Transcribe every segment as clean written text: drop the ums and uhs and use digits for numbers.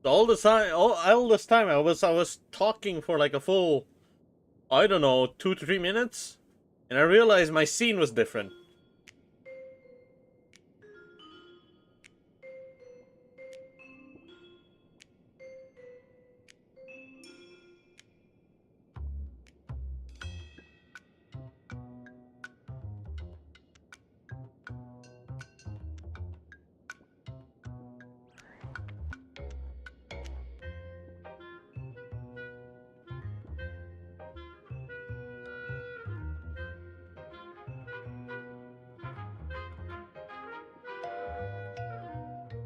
All this time I was talking for like a full, I don't know, 2 to 3 minutes, and I realized my scene was different.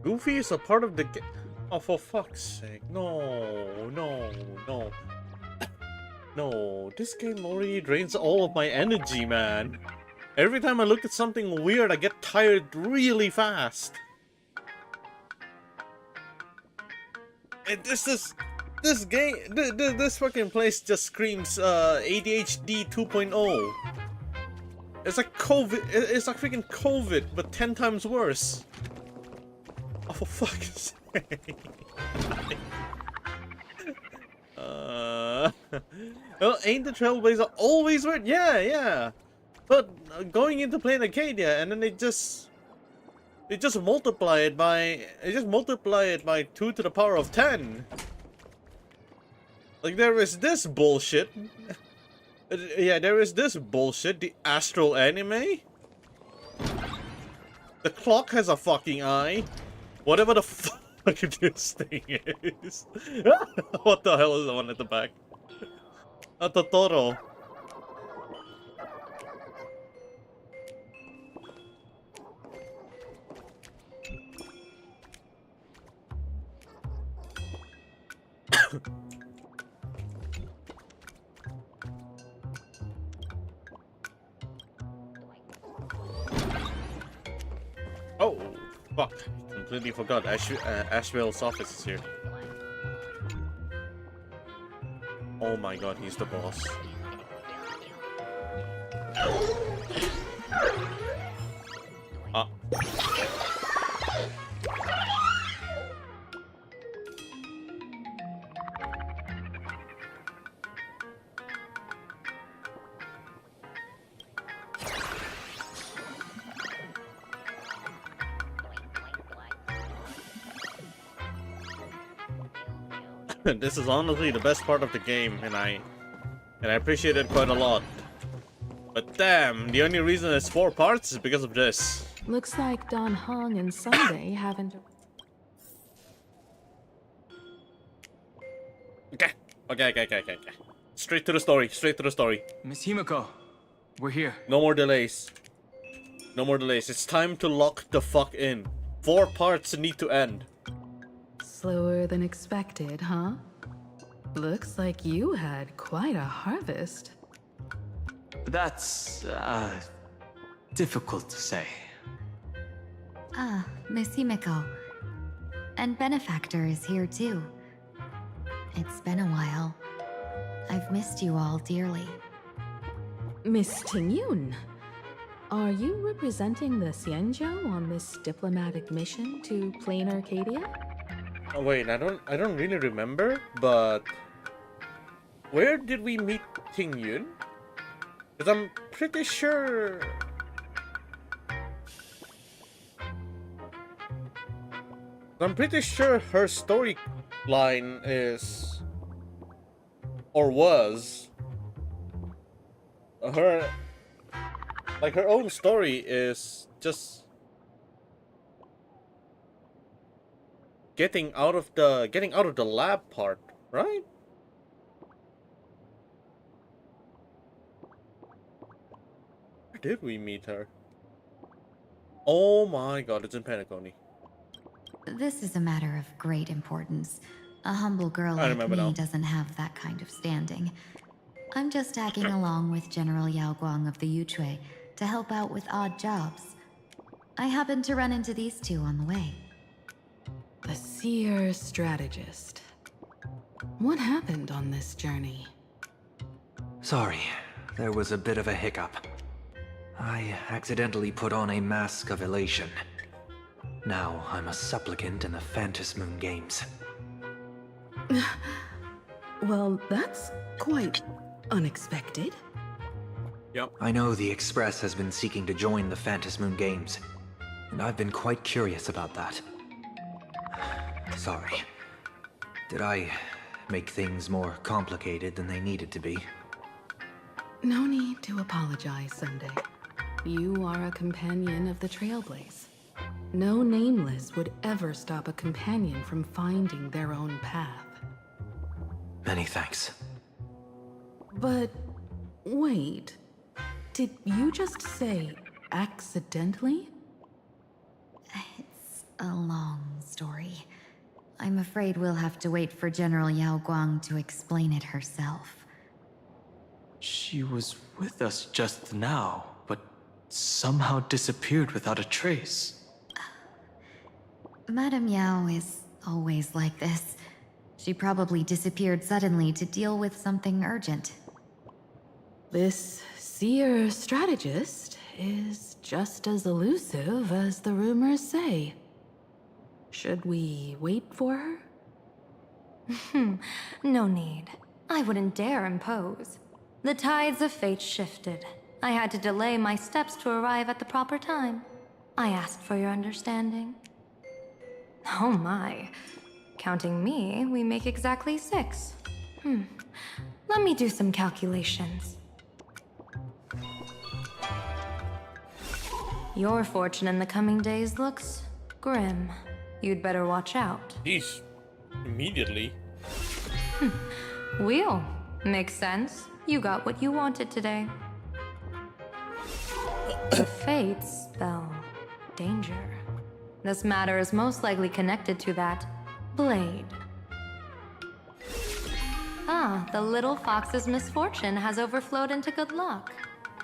Goofy is a part of the game. Oh, for fuck's sake. No, no, no. No, this game already drains all of my energy, man. Every time I look at something weird, I get tired really fast. And this game, this fucking place just screams ADHD 2.0. It's like COVID, it's like freaking COVID, but 10 times worse. Oh, for fuck's sake. Well, ain't the Trailblazer always weird? Yeah, yeah. But going into Planarcadia, and then they just multiply it by 2 to the power of 10. Like, there is this bullshit. Yeah, there is this bullshit. The Astral Anime. The clock has a fucking eye. Whatever the fuck this thing is. What the hell is the one at the back? A Totoro. Oh, fuck. Completely forgot. Ashwell's office is here. Oh my god, he's the boss. Ah. This is honestly the best part of the game, and I appreciate it quite a lot. But damn, the only reason it's 4 parts is because of this. Looks like Don Hong and Sunday haven't... Okay. Straight to the story. Miss Himiko, we're here. No more delays. It's time to lock the fuck in. 4 parts need to end. Slower than expected, huh? Looks like you had quite a harvest. That's, difficult to say. Ah, Miss Himiko. And Benefactor is here too. It's been a while. I've missed you all dearly. Miss Tingyun, are you representing the Xianzhou on this diplomatic mission to Planarcadia? Oh, wait, I don't really remember, but where did we meet Ting Yun? Because I'm pretty sure her storyline is, or was, her own story is just getting out of the lab part, right? Where did we meet her? Oh my god, it's in Penacony. This is a matter of great importance. A humble girl like me now. doesn't have that kind of standing. I'm just tagging along with General Yao Guang of the Yuchui to help out with odd jobs. I happened to run into these two on the way. The seer strategist. What happened on this journey? Sorry, there was a bit of a hiccup. I accidentally put on a mask of elation. Now I'm a supplicant in the Phantasmoon games. Well, that's quite unexpected. Yep. I know the Express has been seeking to join the Phantom Moon Games, and I've been quite curious about that. Sorry. Did I make things more complicated than they needed to be? No need to apologize, Sunday. You are a companion of the Trailblaze. No Nameless would ever stop a companion from finding their own path. Many thanks. But wait, did you just say accidentally? It's a long story. I'm afraid we'll have to wait for General Yao Guang to explain it herself. She was with us just now, but somehow disappeared without a trace. Madame Yao is always like this. She probably disappeared suddenly to deal with something urgent. This seer strategist is just as elusive as the rumors say. Should we wait for her? No need. I wouldn't dare impose. The tides of fate shifted. I had to delay my steps to arrive at the proper time. I asked for your understanding. Oh my. Counting me, we make exactly 6. Let me do some calculations. Your fortune in the coming days looks grim. You'd better watch out. Jeez. Immediately. Wheel. Makes sense. You got what you wanted today. The fates spell danger. This matter is most likely connected to that blade. Ah, the little fox's misfortune has overflowed into good luck.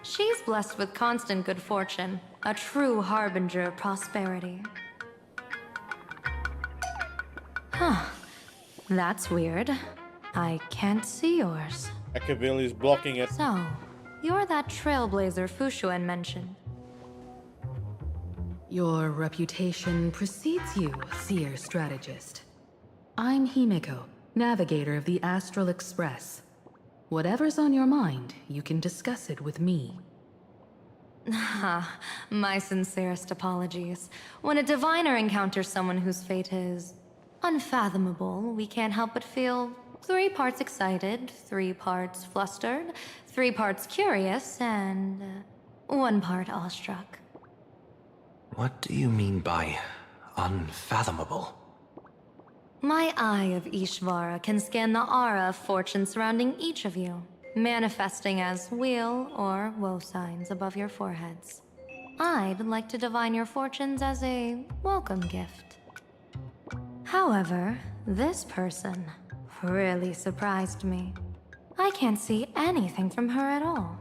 She's blessed with constant good fortune, a true harbinger of prosperity. Huh. That's weird. I can't see yours. Akavili is blocking it. So, you're that trailblazer Fushuan mentioned. Your reputation precedes you, seer strategist. I'm Himiko, navigator of the Astral Express. Whatever's on your mind, you can discuss it with me. My sincerest apologies. When a diviner encounters someone whose fate is unfathomable, we can't help but feel 3 parts excited, 3 parts flustered, 3 parts curious, and 1 part awestruck. What do you mean by unfathomable? My eye of Ishvara can scan the aura of fortune surrounding each of you, manifesting as wheel or woe signs above your foreheads. I'd like to divine your fortunes as a welcome gift. However, this person really surprised me. I can't see anything from her at all.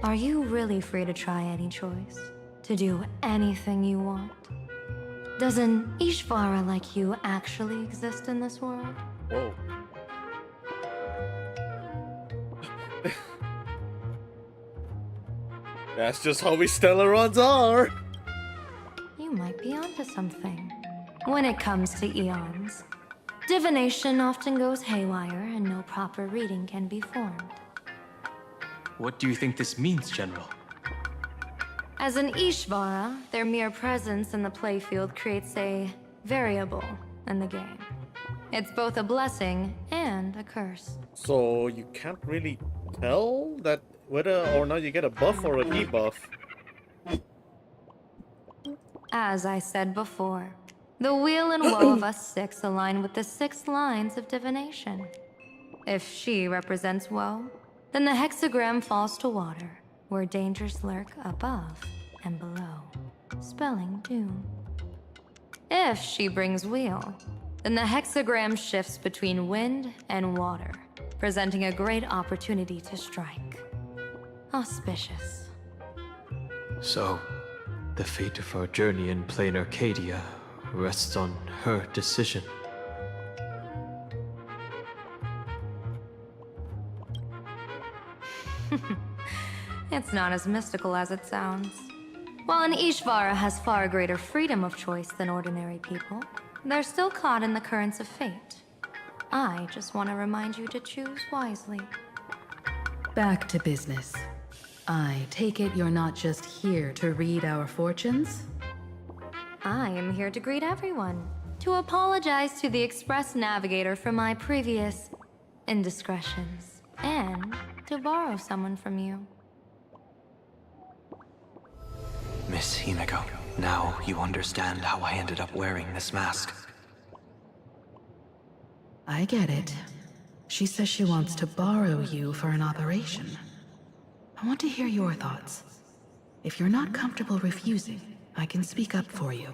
Are you really free to try any choice? To do anything you want? Does an Ishvara like you actually exist in this world? Whoa. That's just how we Stellarons are. You might be onto something. When it comes to eons, divination often goes haywire and no proper reading can be formed. What do you think this means, General? As an Ishvara, their mere presence in the playfield creates a variable in the game. It's both a blessing and a curse. So you can't really tell that whether or not you get a buff or a debuff. As I said before, the wheel and woe of us 6 align with the 6 lines of divination. If she represents woe, then the hexagram falls to water, where dangers lurk above and below, spelling doom. If she brings wheel, then the hexagram shifts between wind and water, presenting a great opportunity to strike. Auspicious. So, the fate of our journey in Planarcadia rests on her decision. It's not as mystical as it sounds. While an Ishvara has far greater freedom of choice than ordinary people, they're still caught in the currents of fate. I just want to remind you to choose wisely. Back to business. I take it you're not just here to read our fortunes? I am here to greet everyone, to apologize to the Express Navigator for my previous indiscretions, and to borrow someone from you. Miss Himeko, now you understand how I ended up wearing this mask. I get it. She says she wants to borrow you for an operation. I want to hear your thoughts. If you're not comfortable refusing, I can speak up for you.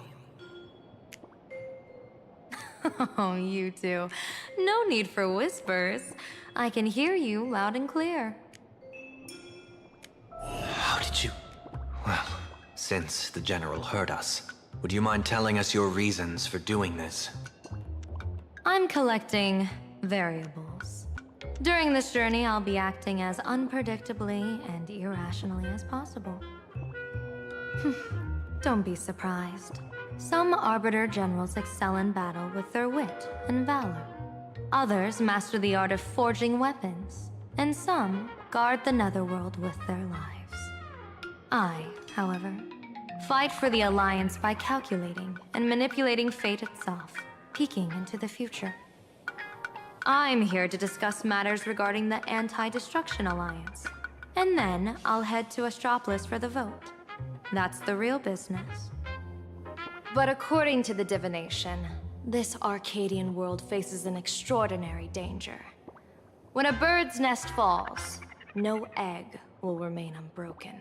Oh, you two. No need for whispers. I can hear you loud and clear. How did you... Well, since the General heard us, would you mind telling us your reasons for doing this? I'm collecting variables. During this journey, I'll be acting as unpredictably and irrationally as possible. Don't be surprised. Some Arbiter Generals excel in battle with their wit and valor. Others master the art of forging weapons, and some guard the Netherworld with their lives. I, however, fight for the Alliance by calculating and manipulating fate itself, peeking into the future. I'm here to discuss matters regarding the Anti-Destruction Alliance, and then I'll head to Astropolis for the vote. That's the real business. But according to the divination, this Arcadian world faces an extraordinary danger. When a bird's nest falls, no egg will remain unbroken.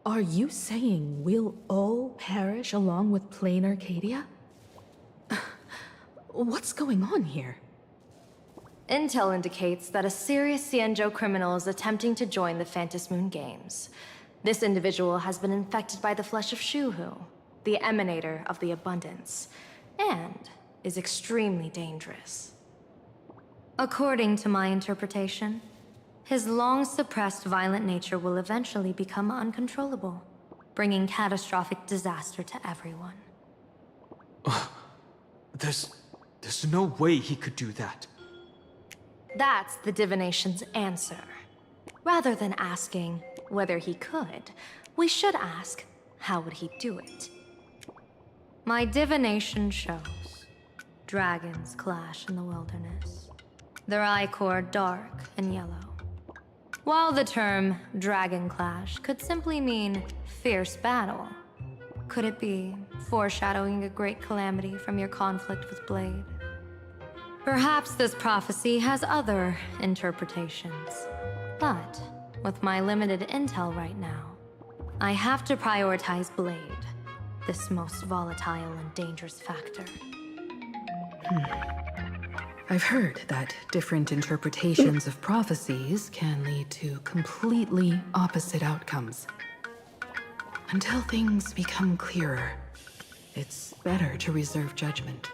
Are you saying we'll all perish along with Planarcadia? What's going on here? Intel indicates that a serious Xianzhou criminal is attempting to join the Phantom Moon Games. This individual has been infected by the flesh of Shuhu, the emanator of the abundance, and is extremely dangerous. According to my interpretation, his long-suppressed violent nature will eventually become uncontrollable, bringing catastrophic disaster to everyone. There's no way he could do that. That's the divination's answer. Rather than asking whether he could, we should ask, how would he do it? My divination shows dragons clash in the wilderness. Their ichor dark and yellow. While the term dragon clash could simply mean fierce battle, could it be foreshadowing a great calamity from your conflict with Blade? Perhaps this prophecy has other interpretations. But with my limited intel right now, I have to prioritize Blade, this most volatile and dangerous factor. I've heard that different interpretations of prophecies can lead to completely opposite outcomes. Until things become clearer, it's better to reserve judgment.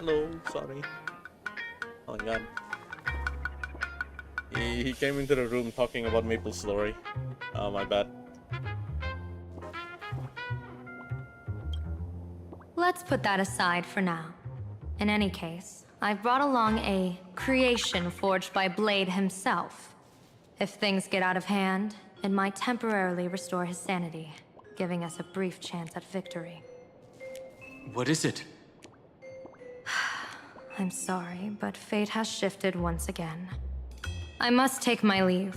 Hello, sorry. Oh my god. He came into the room talking about Maple's story. Oh, my bad. Let's put that aside for now. In any case, I've brought along a creation forged by Blade himself. If things get out of hand, it might temporarily restore his sanity, giving us a brief chance at victory. What is it? I'm sorry, but fate has shifted once again. I must take my leave.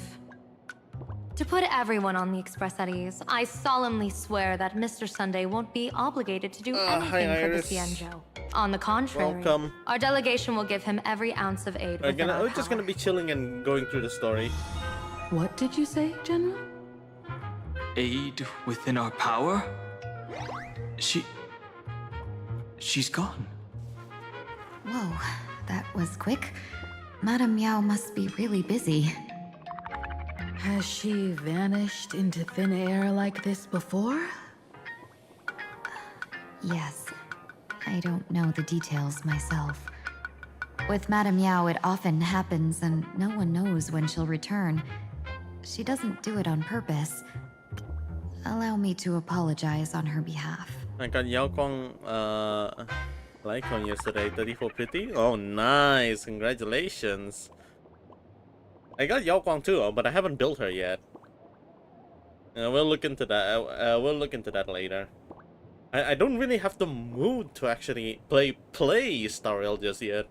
To put everyone on the Express at ease, I solemnly swear that Mr. Sunday won't be obligated to do anything hi, for the Iris. Cienjo. On the contrary, Welcome. our delegation will give him every ounce of aid within our We're just gonna power. be chilling and going through the story. What did you say, General? Aid within our power? She's gone. Whoa, that was quick. Madame Meow must be really busy. Has she vanished into thin air like this before? Yes. I don't know the details myself. With Madame Meow, it often happens and no one knows when she'll return. She doesn't do it on purpose. Allow me to apologize on her behalf. I got Yao Guang like on yesterday, 34 pity. Oh, nice! Congratulations. I got Yao Guang too, but I haven't built her yet. We'll look into that. We'll look into that later. I don't really have the mood to actually play Star Rail just yet.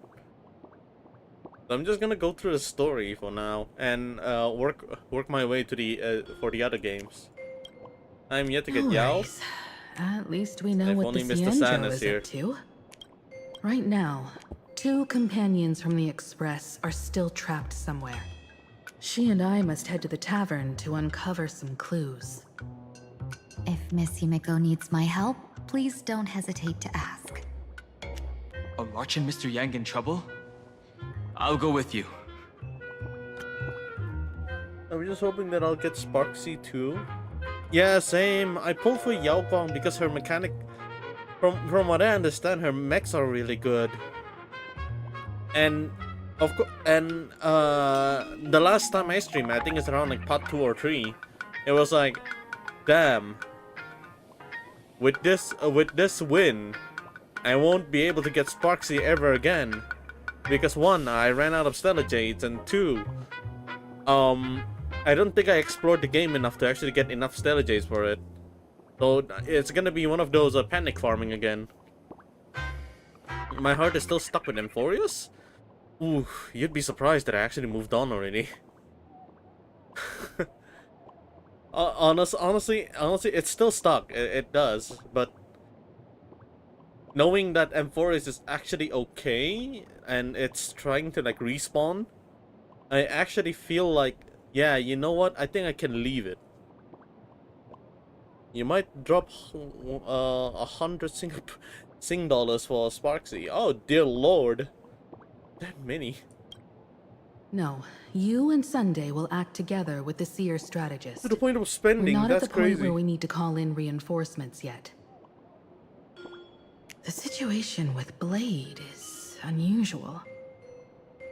So I'm just gonna go through the story for now and work my way to the for the other games. I'm yet to get No Yao. worries. At least we know If what only the Mr. San Cienjo is is here. up to. Right now, 2 companions from the Express are still trapped somewhere. She and I must head to the tavern to uncover some clues. If Miss Himiko needs my help, please don't hesitate to ask. Are March and Mr. Yang in trouble? I'll go with you. I'm just hoping that I'll get Sparksy too. Yeah, same. I pulled for Yao Guang because her mechanic, from what I understand, her mechs are really good. And of course, and the last time I streamed, I think it's around like part 2 or 3. It was like, damn. With this win, I won't be able to get Sparksy ever again, because 1, I ran out of Stella Jades, and 2, I don't think I explored the game enough to actually get enough Stella Jades for it. So it's gonna be one of those panic farming again. My heart is still stuck with Emphorius? Ooh, you'd be surprised that I actually moved on already. Honestly, it's still stuck. It does, but knowing that Emphorius is actually okay and it's trying to like respawn, I actually feel like, yeah, you know what? I think I can leave it. You might drop 100 Sing dollars for Sparksy. Oh dear lord, that many. No, you and Sunday will act together with the Seer strategist. To the point of We're spending. not That's at the point crazy. where we need to call in reinforcements yet. The situation with Blade is unusual.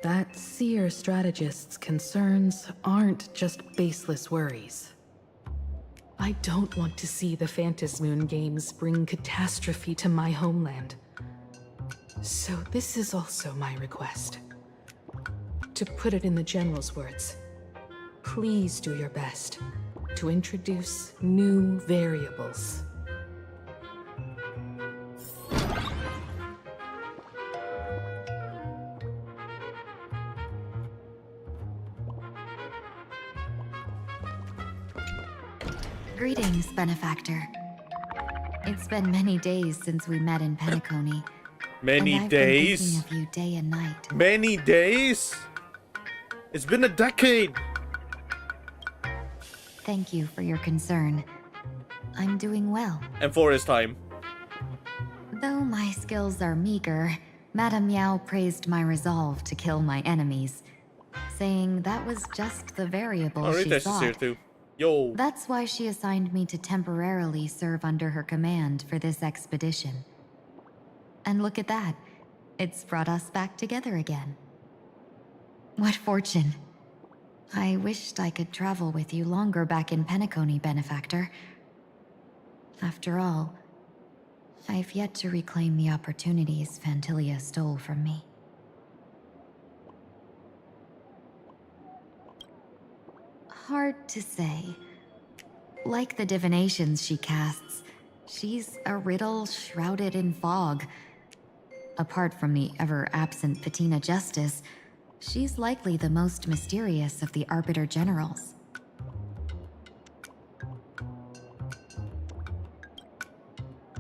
That Seer strategist's concerns aren't just baseless worries. I don't want to see the Phantasmoon games bring catastrophe to my homeland. So this is also my request. To put it in the General's words, please do your best to introduce new variables. Greetings, Benefactor. It's been many days since we met in Penacony. Many and I've days. been thinking of you day and night. Many days. It's been a decade. Thank you for your concern. I'm doing well. And for his time. Though my skills are meager, Madame Meow praised my resolve to kill my enemies, saying that was just the variable Oh, she Rita's is here sought. too. Yo. That's why she assigned me to temporarily serve under her command for this expedition. And look at that. It's brought us back together again. What fortune. I wished I could travel with you longer back in Penacony, Benefactor. After all, I've yet to reclaim the opportunities Fantilia stole from me. Hard to say. Like the divinations she casts, she's a riddle shrouded in fog. Apart from the ever-absent Patina Justice, she's likely the most mysterious of the Arbiter Generals.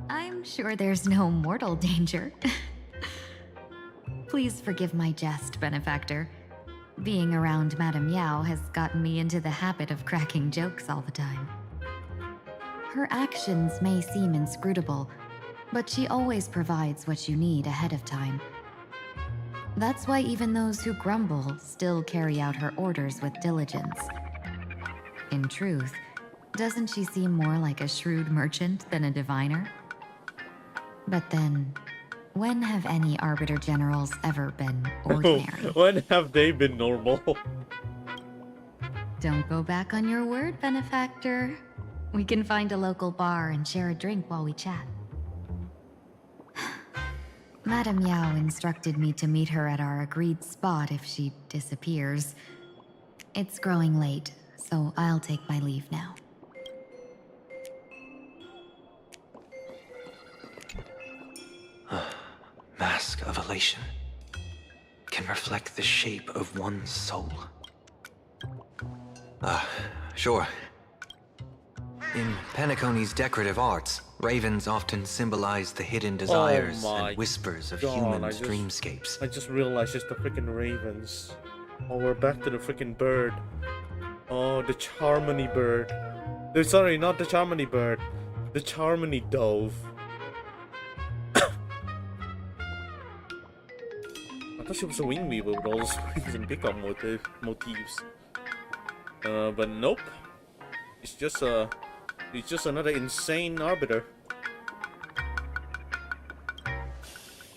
I'm sure there's no mortal danger. Please forgive my jest, Benefactor. Being around Madame Yao has gotten me into the habit of cracking jokes all the time. Her actions may seem inscrutable, but she always provides what you need ahead of time. That's why even those who grumble still carry out her orders with diligence. In truth, doesn't she seem more like a shrewd merchant than a diviner? But then, when have any Arbiter Generals ever been ordinary? When have they been normal? Don't go back on your word, Benefactor. We can find a local bar and share a drink while we chat. Madame Yao instructed me to meet her at our agreed spot if she disappears. It's growing late, so I'll take my leave now. Mask of elation can reflect the shape of one's soul. Sure. In Penacony's decorative arts, ravens often symbolize the hidden desires and whispers of humans' dreamscapes. I just realized it's the freaking ravens. Oh, we're back to the freaking bird. Oh, the Charmony bird. Sorry, not the Charmony bird. The Charmony dove. I thought she was a wing weaver with all those wings and pickup motifs. But nope. It's just another insane arbiter.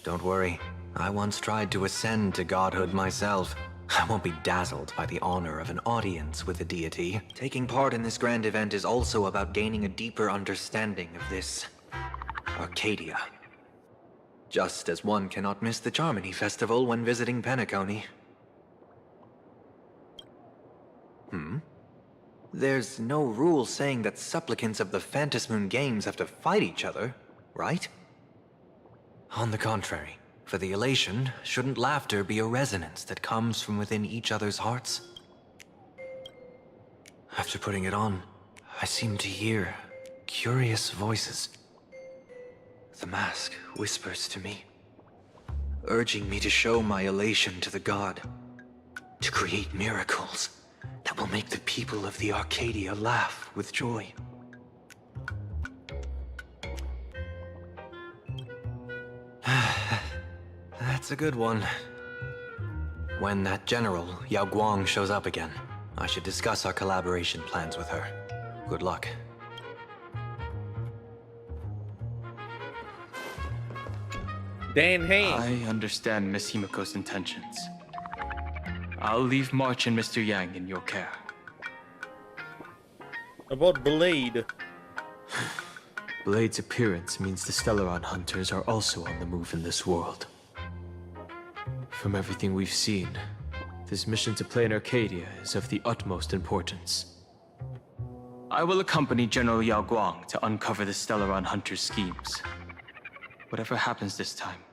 Don't worry. I once tried to ascend to godhood myself. I won't be dazzled by the honor of an audience with a deity. Taking part in this grand event is also about gaining a deeper understanding of this Arcadia. Just as one cannot miss the Charmony Festival when visiting Penacony. There's no rule saying that supplicants of the Phantasmoon Games have to fight each other, right? On the contrary, for the elation, shouldn't laughter be a resonance that comes from within each other's hearts? After putting it on, I seem to hear curious voices. The mask whispers to me, urging me to show my elation to the god, to create miracles that will make the people of the Arcadia laugh with joy. That's a good one. When that general, Yao Guang, shows up again, I should discuss our collaboration plans with her. Good luck. Dan Hain. I understand Miss Himiko's intentions. I'll leave March and Mr. Yang in your care. About Blade. Blade's appearance means the Stellaron hunters are also on the move in this world. From everything we've seen, this mission to Planarcadia is of the utmost importance. I will accompany General Yao Guang to uncover the Stellaron hunters' schemes. Whatever happens this time,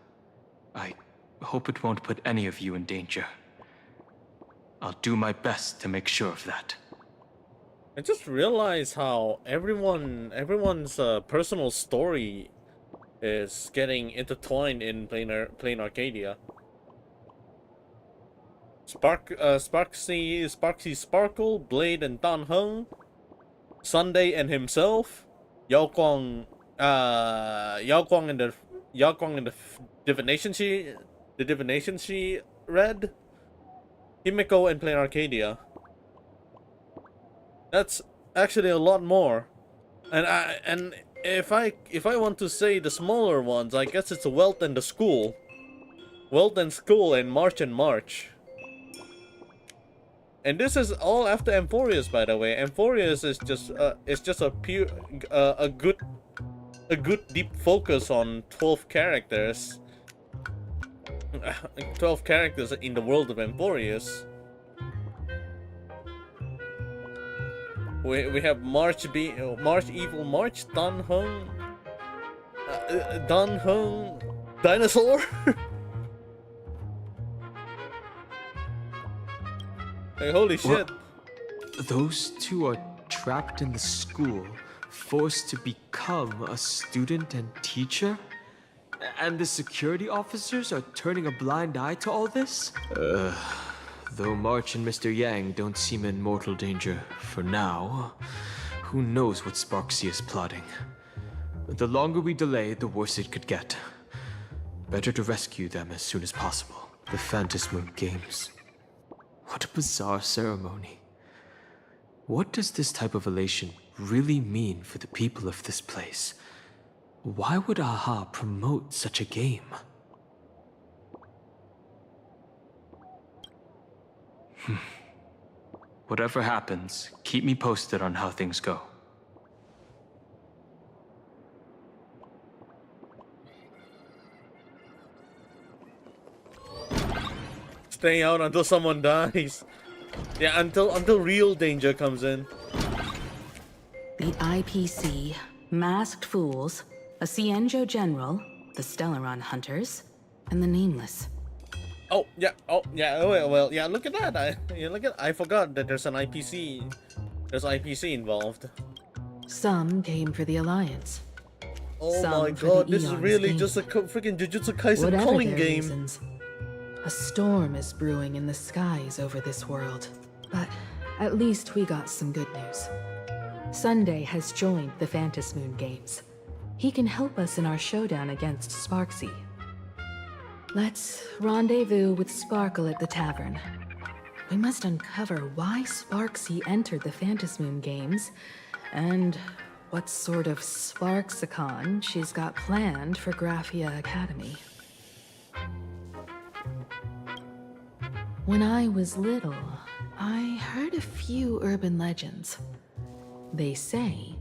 I hope it won't put any of you in danger. I'll do my best to make sure of that. I just realized how everyone's personal story is getting intertwined in Planarcadia. Sparksy Sparkle, Blade and Dan Heng, Sunday and himself, Yao Guang and the divination she read, Himiko and Planarcadia. That's actually a lot more. And if I want to say the smaller ones, I guess it's the Wealth and the School. Wealth and School and March. And this is all after Amphorius, by the way. Amphorius is just a pure a good deep focus on 12 characters. 12 characters in the world of Amphorius. We have March Evil March, Dan Hung Dinosaur. Like, holy shit. Those two are trapped in the school, forced to become a student and teacher? And the security officers are turning a blind eye to all this? Though March and Mr. Yang don't seem in mortal danger for now, who knows what Sparksy is plotting. The longer we delay, the worse it could get. Better to rescue them as soon as possible. The Phantasmoon Games. What a bizarre ceremony. What does this type of elation really mean for the people of this place? Why would AHA promote such a game? Whatever happens, keep me posted on how things go. Staying out until someone dies. Yeah, until real danger comes in. The IPC, Masked Fools, a Cienjo General, the Stellaron Hunters, and the Nameless. Oh yeah, well, yeah. Look at that. I forgot that there's an IPC. There's IPC involved. Some came for the Alliance. Oh Some my for god, the this is Eon's really game. just a freaking Jujutsu Kaisen Whatever calling their game. reasons, a storm is brewing in the skies over this world. But at least we got some good news. Sunday has joined the Phantasmoon Games. He can help us in our showdown against Sparksy. Let's rendezvous with Sparkle at the tavern. We must uncover why Sparksy entered the Phantasmoon Games, and what sort of Sparksicon she's got planned for Graphia Academy. When I was little, I heard a few urban legends. They say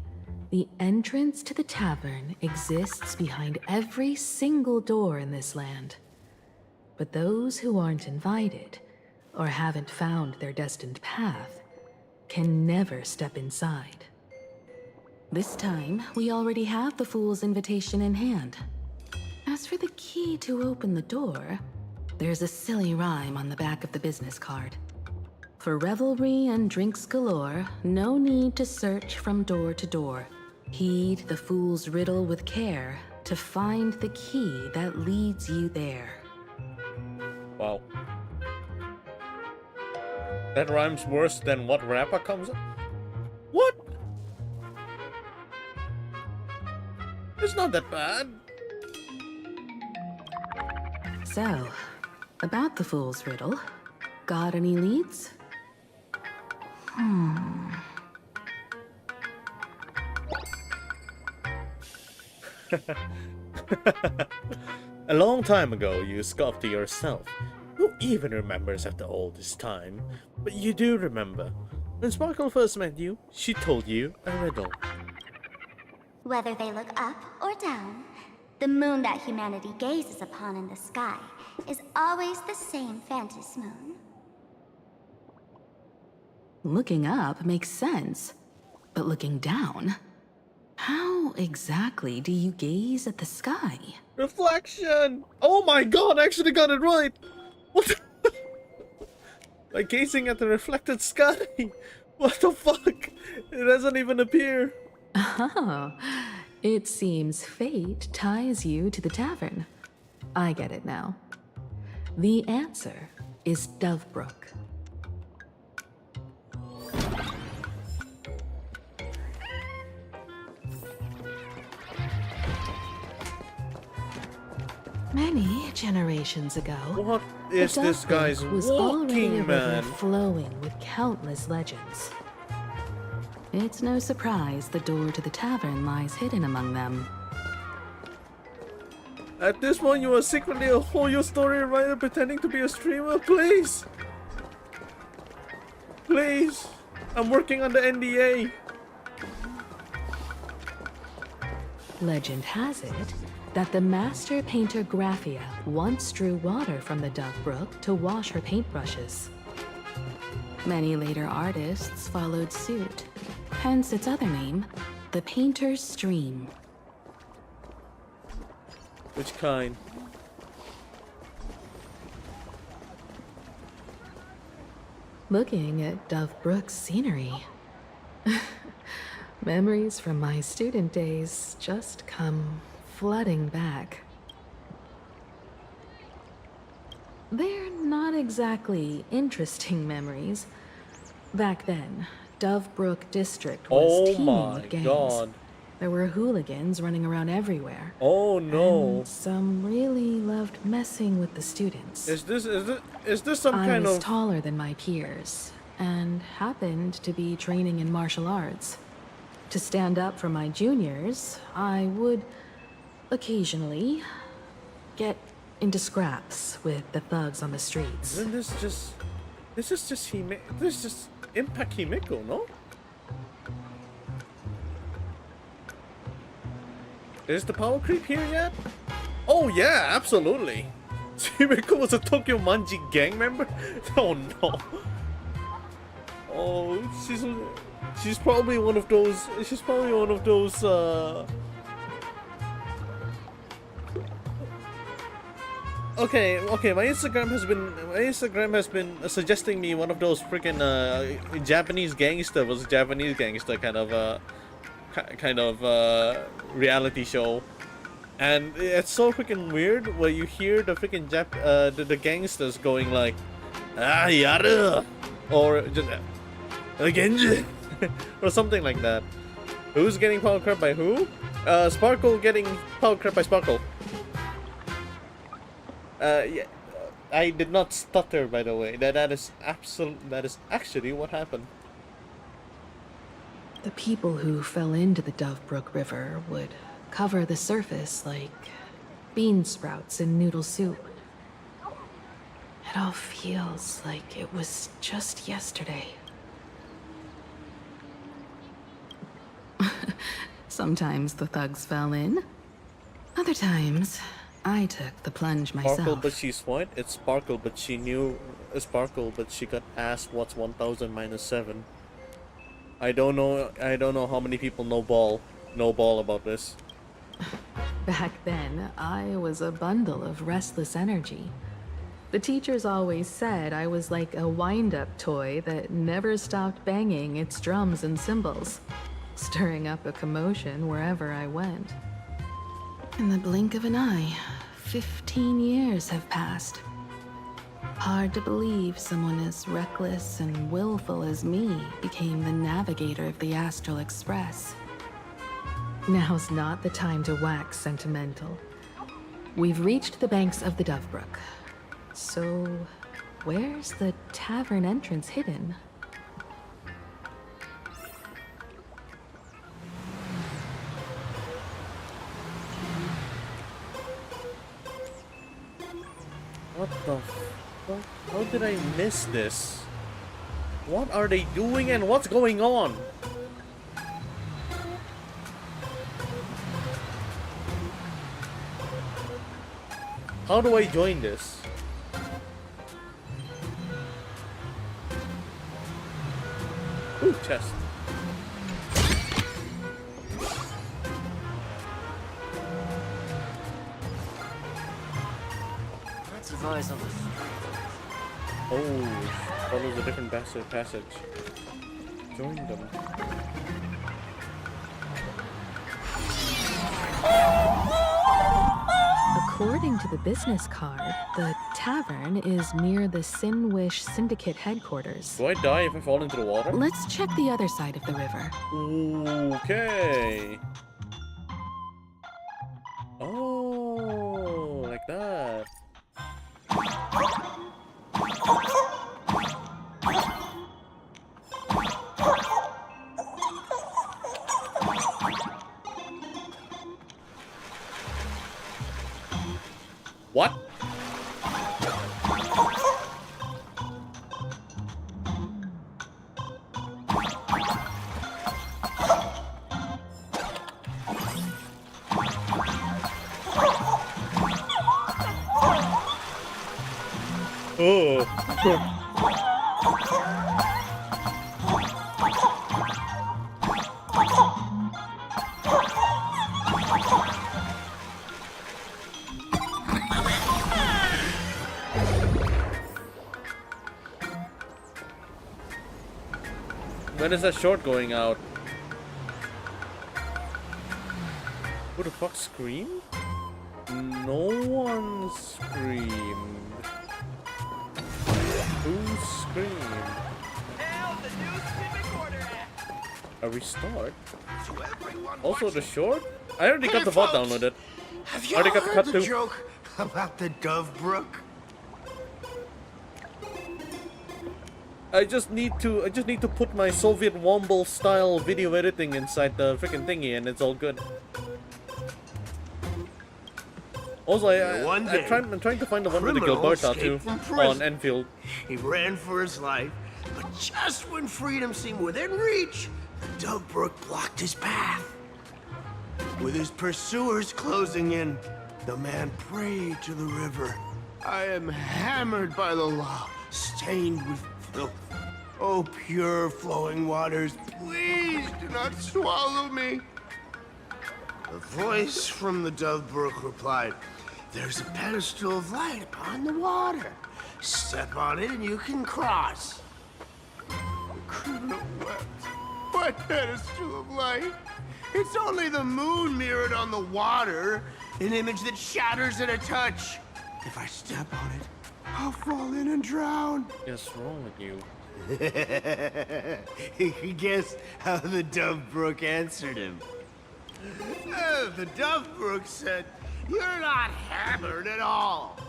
the entrance to the tavern exists behind every single door in this land. But those who aren't invited, or haven't found their destined path, can never step inside. This time, we already have the Fool's invitation in hand. As for the key to open the door, there's a silly rhyme on the back of the business card. For revelry and drinks galore, no need to search from door to door. Heed the fool's riddle with care to find the key that leads you there. Wow. That rhymes worse than what rapper comes up. What? It's not that bad. So, about the fool's riddle, got any leads? A long time ago, you scoffed to yourself. Who even remembers after all this time? But you do remember. When Sparkle first met you, she told you a riddle. Whether they look up or down, the moon that humanity gazes upon in the sky is always the same Phantasmoon. Looking up makes sense, but looking down? How exactly do you gaze at the sky? Reflection! Oh my god, I actually got it right! What the Like gazing at the reflected sky! What the fuck? It doesn't even appear. Oh, it seems fate ties you to the tavern. I get it now. The answer is Dovebrook. Many generations ago, What the is this Dovebrook guy's was already a walking, river man? flowing with countless legends. It's no surprise the door to the tavern lies hidden among them. At this point, you are secretly a Hoyo story writer pretending to be a streamer. Please. Please. I'm working on the NDA. Legend has it that the master painter Graphia once drew water from the Dove Brook to wash her paintbrushes. Many later artists followed suit, hence its other name, the Painter's Stream. Which kind? Looking at Dove Brook's scenery. Memories from my student days just come flooding back. They're not exactly interesting memories. Back then, Dove Brook District was teeming with gangs. God. There were hooligans running around everywhere. Oh no. And some really loved messing with the students. Is this some I kind was of taller than my peers and happened to be training in martial arts. To stand up for my juniors, I would occasionally get into scraps with the thugs on the streets. Isn't this is just Impact Himeko, no? Is the power creep here yet? Oh yeah, absolutely. Himeko was a Tokyo Manji gang member? Oh no. Oh, she's probably one of those. Okay, my Instagram has been suggesting me one of those freaking Japanese gangster kind of reality show, and it's so freaking weird where you hear the freaking the gangsters going like yada, or just Genji or something like that. Who's getting power crap by who? Sparkle getting power crap by Sparkle. Yeah, I did not stutter, by the way. That is actually what happened. The people who fell into the Dove Brook River would cover the surface like bean sprouts in noodle soup. It all feels like it was just yesterday. Sometimes the thugs fell in. Other times, I took the plunge myself. Sparkle, but she's what? It's Sparkle, but she knew Sparkle, but she got asked what's 1000 minus 7. I don't know how many people know ball about this. Back then, I was a bundle of restless energy. The teachers always said I was like a wind-up toy that never stopped banging its drums and cymbals, stirring up a commotion wherever I went. In the blink of an eye, 15 years have passed. Hard to believe someone as reckless and willful as me became the navigator of the Astral Express. Now's not the time to wax sentimental. We've reached the banks of the Dove Brook. So, where's the tavern entrance hidden? What the fuck? How did I miss this? What are they doing and what's going on? How do I join this? Ooh, chest. Advise on this. Oh, follows a different passage. Join them. According to the business card, the tavern is near the Sinwish Syndicate headquarters. Do I die if I fall into the water? Let's check the other side of the river. Okay. Oh, like that. What? Oh. When is that short going out? Who the fuck screamed? No one screamed. Who screamed? A restart? Also the short? I already got the VOD downloaded. Have you Already got the heard cut the too. joke about the Dove Brook? I just need to put my Soviet Womble style video editing inside the freaking thingy and it's all good. Also, One day, I'm trying to find the one with the criminal Gilberta too escaped from prison. on Enfield. He ran for his life, but just when freedom seemed within reach, the Dove Brook blocked his path. With his pursuers closing in, the man prayed to the river. I am hammered by the law, stained with filth. Oh, pure flowing waters, please do not swallow me. A voice from the Dove Brook replied, "There's a pedestal of light upon the water. Step on it and you can cross." The criminal wept. What pedestal of light? It's only the moon mirrored on the water, an image that shatters at a touch. If I step on it, I'll fall in and drown. What's wrong with you? Guess how the Dove Brook answered him. The Dove Brook said, "You're not hammered at all.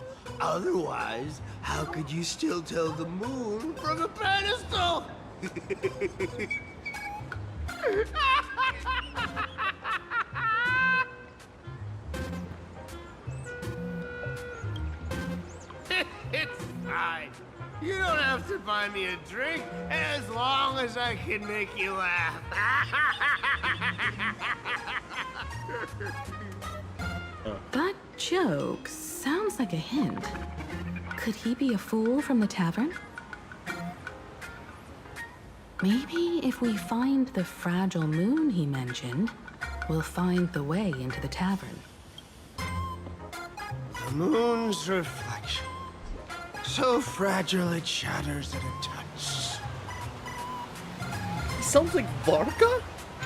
Otherwise, how could you still tell the moon from a pedestal?" It's fine. You don't have to buy me a drink as long as I can make you laugh. That joke sounds like a hint. Could he be a fool from the tavern? Maybe if we find the fragile moon he mentioned, we'll find the way into the tavern. The moon's reflection. So fragile it shatters at a touch. He sounds like Varka?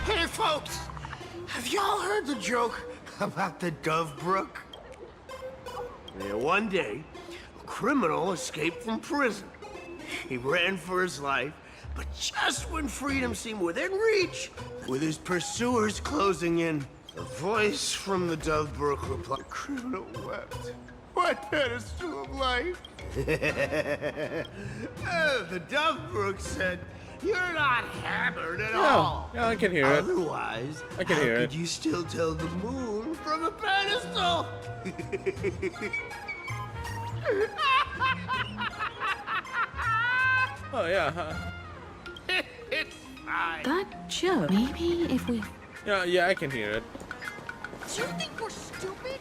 Hey folks, have y'all heard the joke about the Dove Brook? Yeah, one day, a criminal escaped from prison. He ran for his life, but just when freedom seemed within reach, with his pursuers closing in, a voice from the Dove Brook replied, "The criminal wept. What pedestal of life?" The Dove Brook said, "You're not hammered at all. Yeah, I can hear it. Otherwise, I can hear how it. could you still tell the moon from a pedestal?" Oh yeah, huh? It's fine. That joke. Maybe if we Yeah, I can hear it. Do you think we're stupid?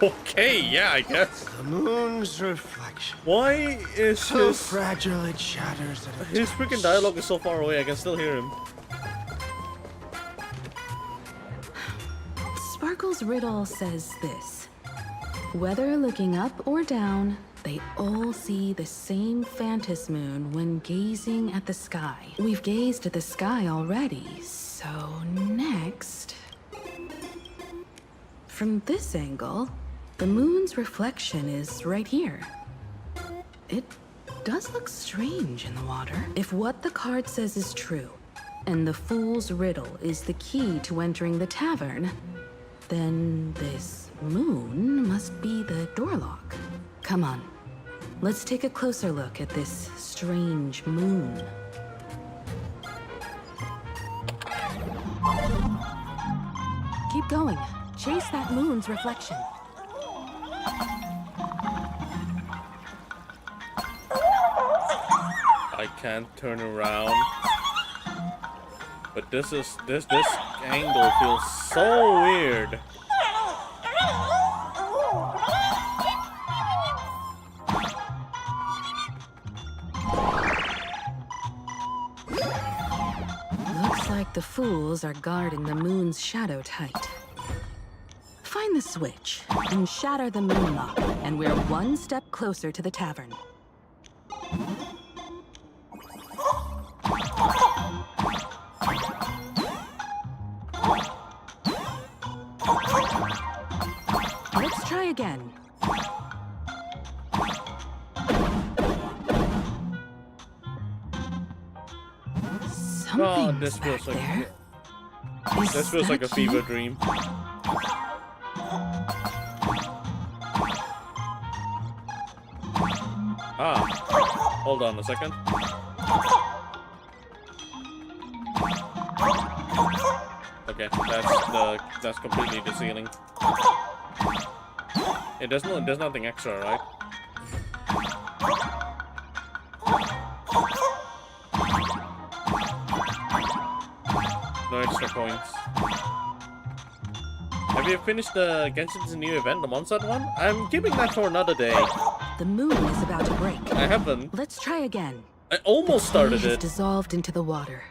Okay, yeah, I guess. The moon's reflection. Why is So his fragile it shatters at a his freaking dialogue is so far away? I can still hear him. Sparkle's riddle says this: whether looking up or down, they all see the same phantom moon when gazing at the sky. We've gazed at the sky already, so next... From this angle, the moon's reflection is right here. It does look strange in the water. If what the card says is true, and the fool's riddle is the key to entering the tavern, then this moon must be the door lock. Come on, let's take a closer look at this strange moon. Keep going. Chase that moon's reflection. I can't turn around. But this angle feels so weird. Looks like the fools are guarding the moon's shadow tight. Find the switch and shatter the moon lock, and we're one step closer to the tavern. Let's try again. Something's this feels back like there. this feels like a fever dream. Ah, hold on a second. Okay, that's completely the ceiling. There's nothing extra, right? No extra coins. Have you finished the Genshin's new event, the Monster one? I'm keeping that for another day. The moon is about to break. I haven't. Let's try again. I almost started It has it. dissolved into the water.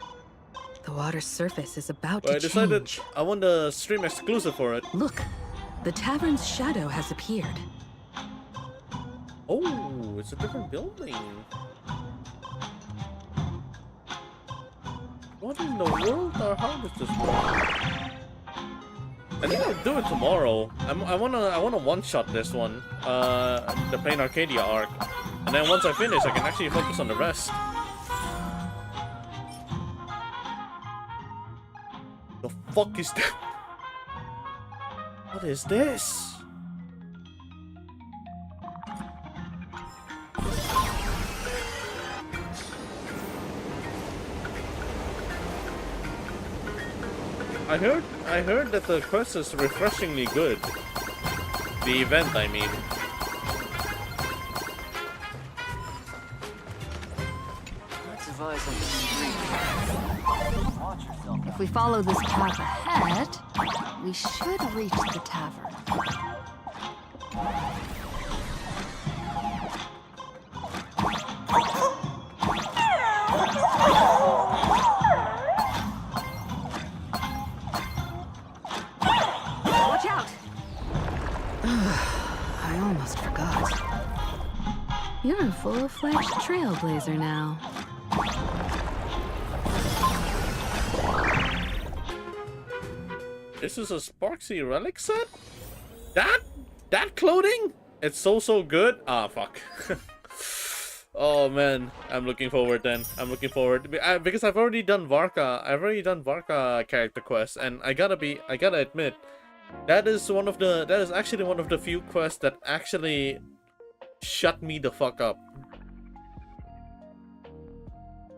The water's surface is about But I to decided change. I want the stream exclusive for it. Look, the tavern's shadow has appeared. Oh, it's a different building. What in the world? Or how does this work? I think I'll do it tomorrow. I wanna one-shot this one, the Planarcadia arc, and then once I finish, I can actually focus on the rest. The fuck is that? What is this? I heard that the quest is refreshingly good. The event, I mean. If we follow this path ahead, we should reach the tavern. Watch out! I almost forgot. You're a full-fledged trailblazer now. This is a Sparksy relic set? That clothing? It's so good. Ah, fuck. Oh man, I'm looking forward then. I'm looking forward because I've already done Varka. I've already done Varka character quests, and I gotta admit, that is actually one of the few quests that actually shut me the fuck up.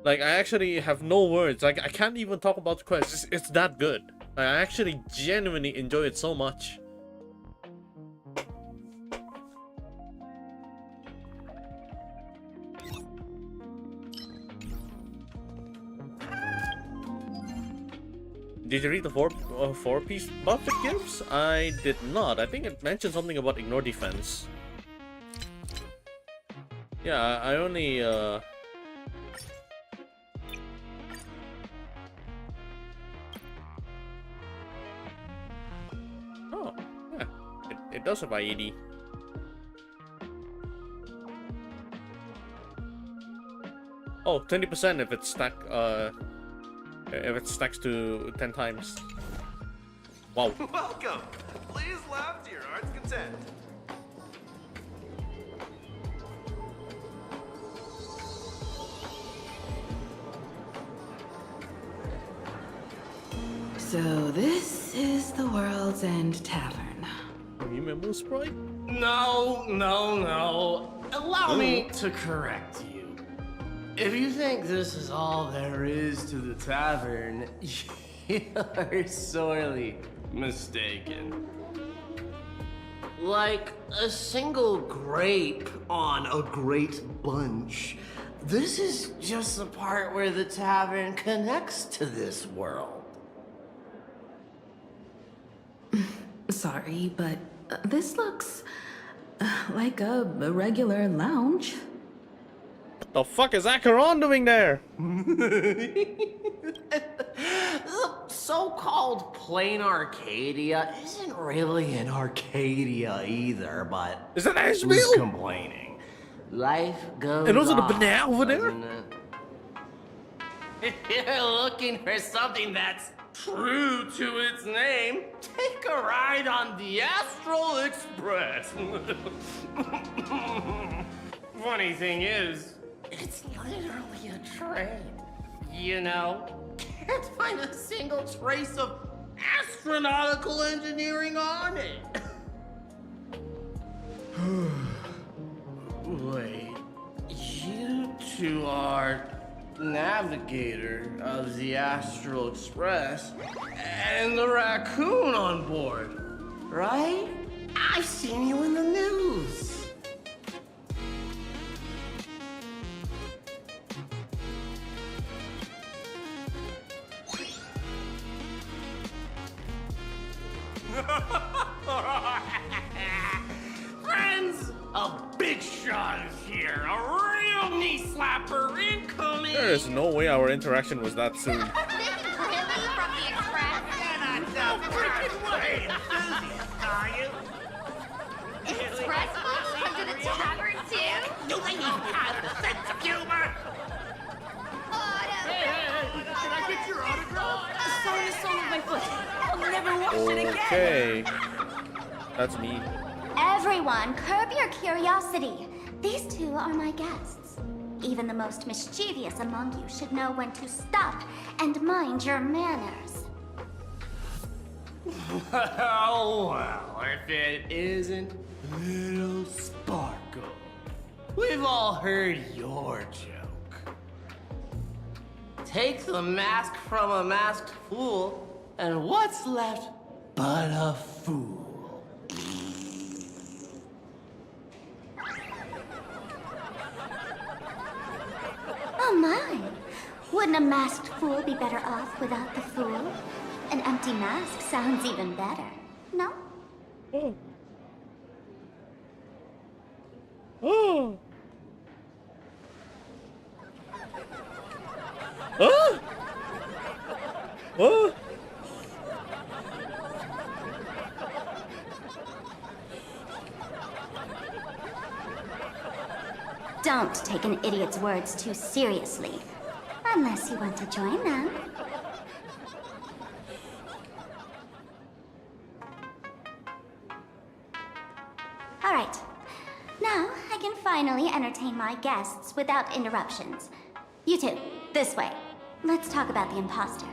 Like, I actually have no words. Like, I can't even talk about the quest. It's that good. I actually genuinely enjoy it so much. Did you read the four-piece buff it gives? I did not. I think it mentioned something about ignore defense. Yeah, I only Oh, yeah. It does have IED. Oh, 20% if it stacks to 10 times. Wow. Welcome. Please laugh to your heart's content. So this is the World's End Tavern. Remember Sprite? No. Allow me to correct you. If you think this is all there is to the tavern, you're sorely mistaken. like a single grape on a great bunch. This is just the part where the tavern connects to this world. Sorry, but this looks like a regular lounge. The fuck is Acheron doing there? The so-called Planarcadia isn't really an Arcadia either, but Is that who's Asheville? complaining? Life goes And also the on, banana over there? doesn't it? If you're looking for something that's true to its name, take a ride on the Astral Express. Funny thing is, it's literally a train. You know, can't find a single trace of astronautical engineering on it. Wait, you two are navigator of the Astral Express and the raccoon on board, right? I've seen you in the news. Friends, a big shot is here. A real knee slapper incoming. There is no way our interaction was that soon. Really? From the Express? Freaking way, enthusiast, are you? Express folks come to the tavern too? Do they even have the sense of humor? Hey, can I get your autograph? Sorry, the sole of my foot. I'll never wash it again. Okay. That's me. Everyone, curb your curiosity. These two are my guests. Even the most mischievous among you should know when to stop and mind your manners. Well, if it isn't Little Sparkle. We've all heard your joke. Take the mask from a masked fool, and what's left but a fool? Oh my! Wouldn't a masked fool be better off without the fool? An empty mask sounds even better, no? Oh. Oh. Oh. Oh. Don't take an idiot's words too seriously. Unless you want to join them. Alright. Now I can finally entertain my guests without interruptions. You two, this way. Let's talk about the imposter.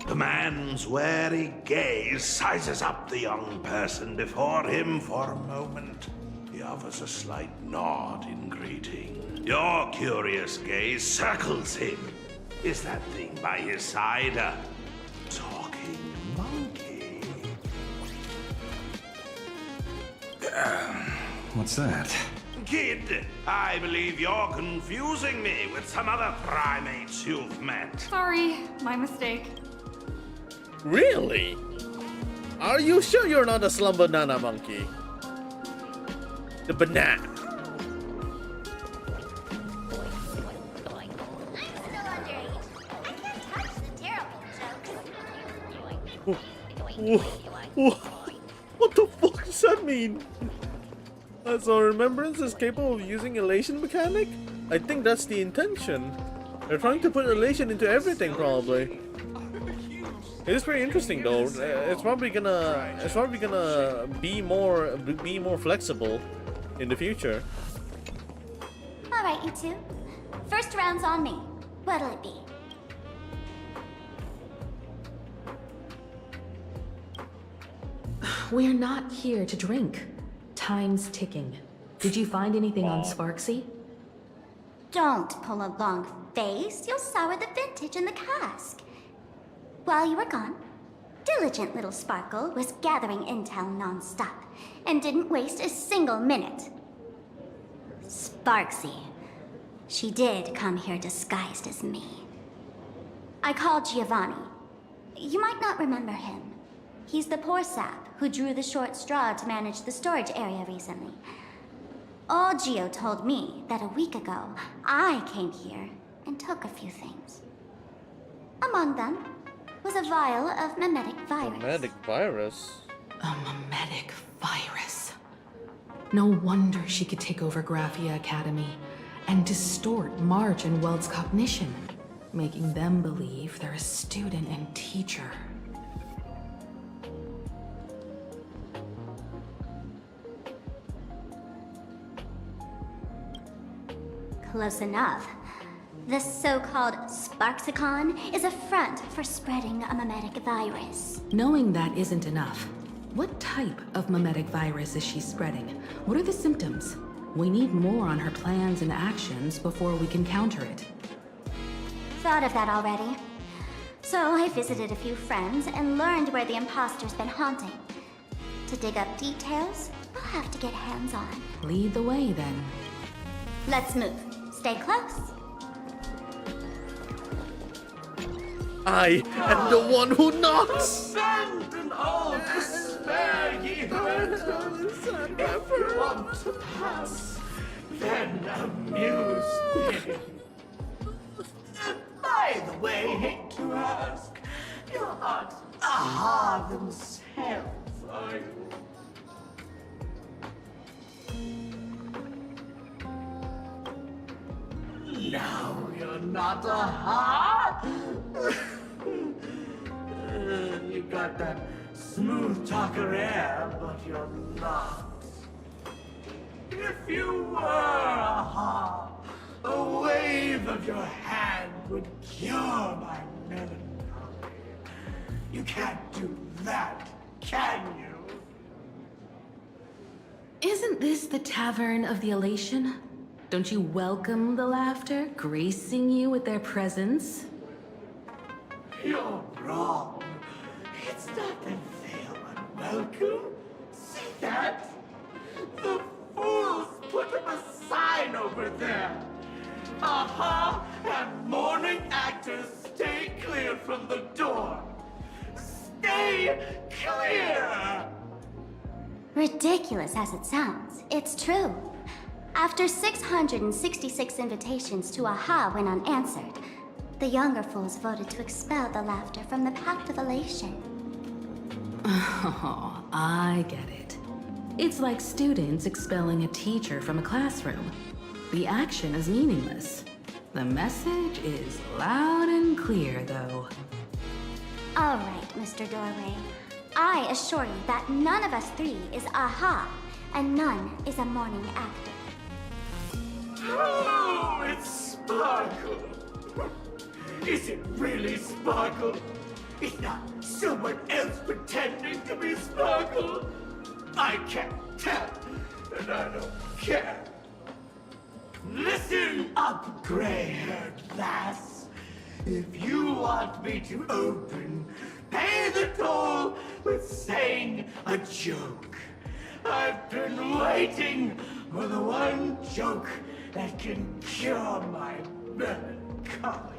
The man's wary gaze sizes up the young person before him for a moment. He offers a slight nod in greeting. Your curious gaze circles him. Is that thing by his side a talking monkey? What's that? Kid, I believe you're confusing me with some other primates you've met. Sorry, my mistake. Really? Are you sure you're not a slum banana monkey? The banana. I'm still underage. I can't touch the terrible jokes. What the fuck does that mean? So Remembrance is capable of using elation mechanic? I think that's the intention. They're trying to put elation into everything, probably. It is pretty interesting though. It's probably gonna be more flexible in the future. Alright, you two. First round's on me. What'll it be? We're not here to drink. Time's ticking. Did you find anything on Sparksy? Don't pull a long face. You'll sour the vintage in the cask. While you were gone, diligent little Sparkle was gathering intel non-stop and didn't waste a single minute. Sparksy. She did come here disguised as me. I called Giovanni. You might not remember him. He's the poor sap who drew the short straw to manage the storage area recently. Old Gio told me that a week ago, I came here and took a few things. Among them was a vial of mimetic virus. Mimetic virus? A mimetic virus. No wonder she could take over Graphia Academy and distort March and Weld's cognition, making them believe they're a student and teacher. Close enough. This so-called Sparksicon is a front for spreading a mimetic virus. Knowing that isn't enough. What type of mimetic virus is she spreading? What are the symptoms? We need more on her plans and actions before we can counter it. Thought of that already. So I visited a few friends and learned where the imposter's been haunting. To dig up details, we'll have to get hands-on. Lead the way, then. Let's move. Stay close. I am the one who knocks! Abandon all despair, ye mortals. If you want to pass, then amuse me. By the way, hate to ask, you're not Aha themselves, are you? No, you're not Aha! You got that smooth talker air, but you're not. If you were Aha, a wave of your hand would cure my melancholy. You can't do that, can you? Isn't this the Tavern of the Elation? Don't you welcome the laughter, gracing you with their presence? You're wrong. It's not that they are unwelcome. See that? The fools put up a sign over there. Aha! And mourning actors stay clear from the door. Stay clear! Ridiculous as it sounds, it's true. After 666 invitations to Aha went unanswered, the younger fools voted to expel the laughter from the Pact of Elation. Oh, I get it. It's like students expelling a teacher from a classroom. The action is meaningless. The message is loud and clear, though. All right, Mr. Doorway. I assure you that none of us three is Aha, and none is a mourning actor. Oh, it's Sparkle. Is it really Sparkle? It's not someone else pretending to be Sparkle. I can't tell, and I don't care. Listen up, gray-haired lass. If you want me to open, pay the toll with saying a joke. I've been waiting for the one joke that can cure my melancholy.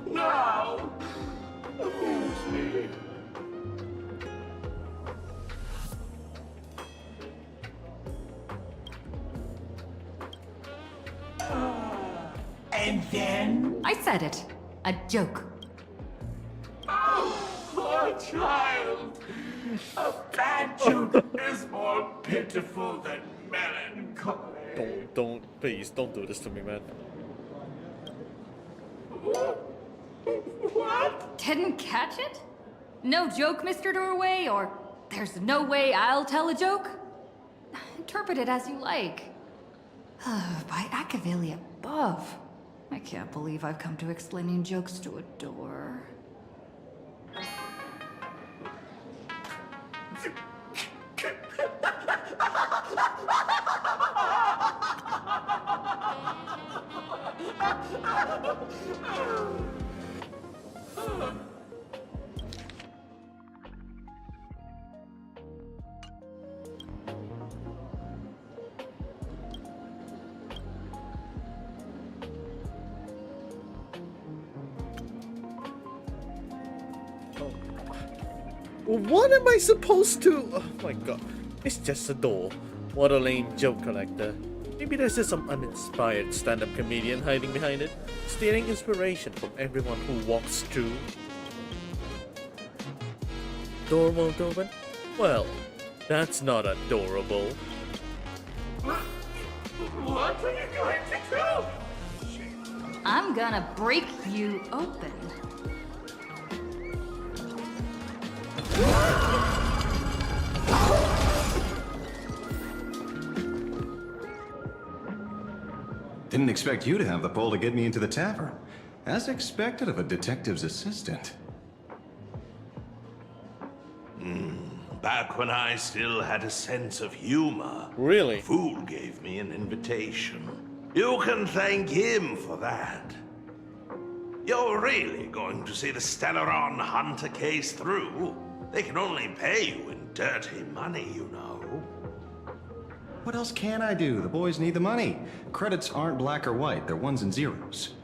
Now, amuse me. And then? I said it. A joke. Oh, poor child. A bad joke is more pitiful than melancholy. Please, don't do this to me, man. What? Didn't catch it? No joke, Mr. Doorway, or there's no way I'll tell a joke? Interpret it as you like. By Akavili above. I can't believe I've come to explaining jokes to a door. What am I supposed to? Oh my god. It's just a door. What a lame joke collector. Maybe there's just some uninspired stand-up comedian hiding behind it, stealing inspiration from everyone who walks through. Door won't open? Well, that's not adorable. What are you going to do? I'm gonna break you open. Didn't expect you to have the pull to get me into the tavern. As expected of a detective's assistant. Back when I still had a sense of humor. Really? Fool gave me an invitation. You can thank him for that. You're really going to see the Stellaron Hunter case through? They can only pay you in dirty money, you know. What else can I do? The boys need the money. Credits aren't black or white, they're ones and zeros.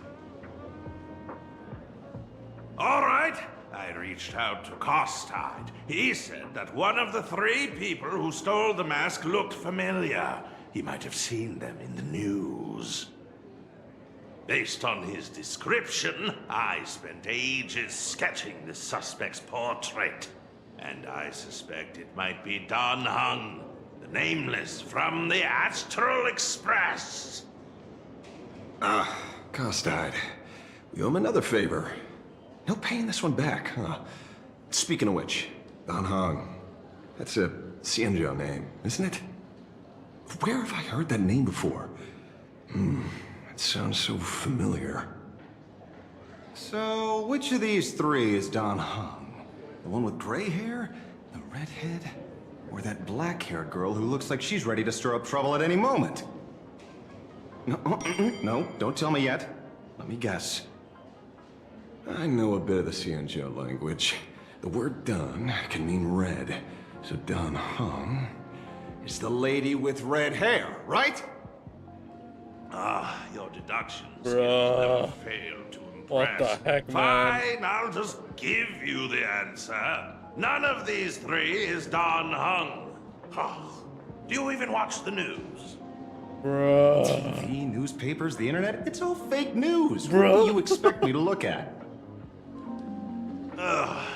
All right. I reached out to Costide. He said that one of the 3 people who stole the mask looked familiar. He might have seen them in the news. Based on his description, I spent ages sketching the suspect's portrait. And I suspect it might be Don Hung, the Nameless from the Astral Express. Costide. We owe him another favor. No paying this one back, huh? Speaking of which, Don Hong. That's a Xianzhou name, isn't it? Where have I heard that name before? It sounds so familiar. So, which of these 3 is Don Hong? The one with gray hair? The redhead? Or that black-haired girl who looks like she's ready to stir up trouble at any moment? No, don't tell me yet. Let me guess. I know a bit of the Xianzhou language. The word Don can mean red. So Don Hong is the lady with red hair, right? Your deductions Bruh. never fail to impress. What the heck, man? Fine, I'll just give you the answer. None of these 3 is Don Hung. Do you even watch the news? Bruh. TV, newspapers, the internet, it's all fake news. Bro. What do you expect me to look at?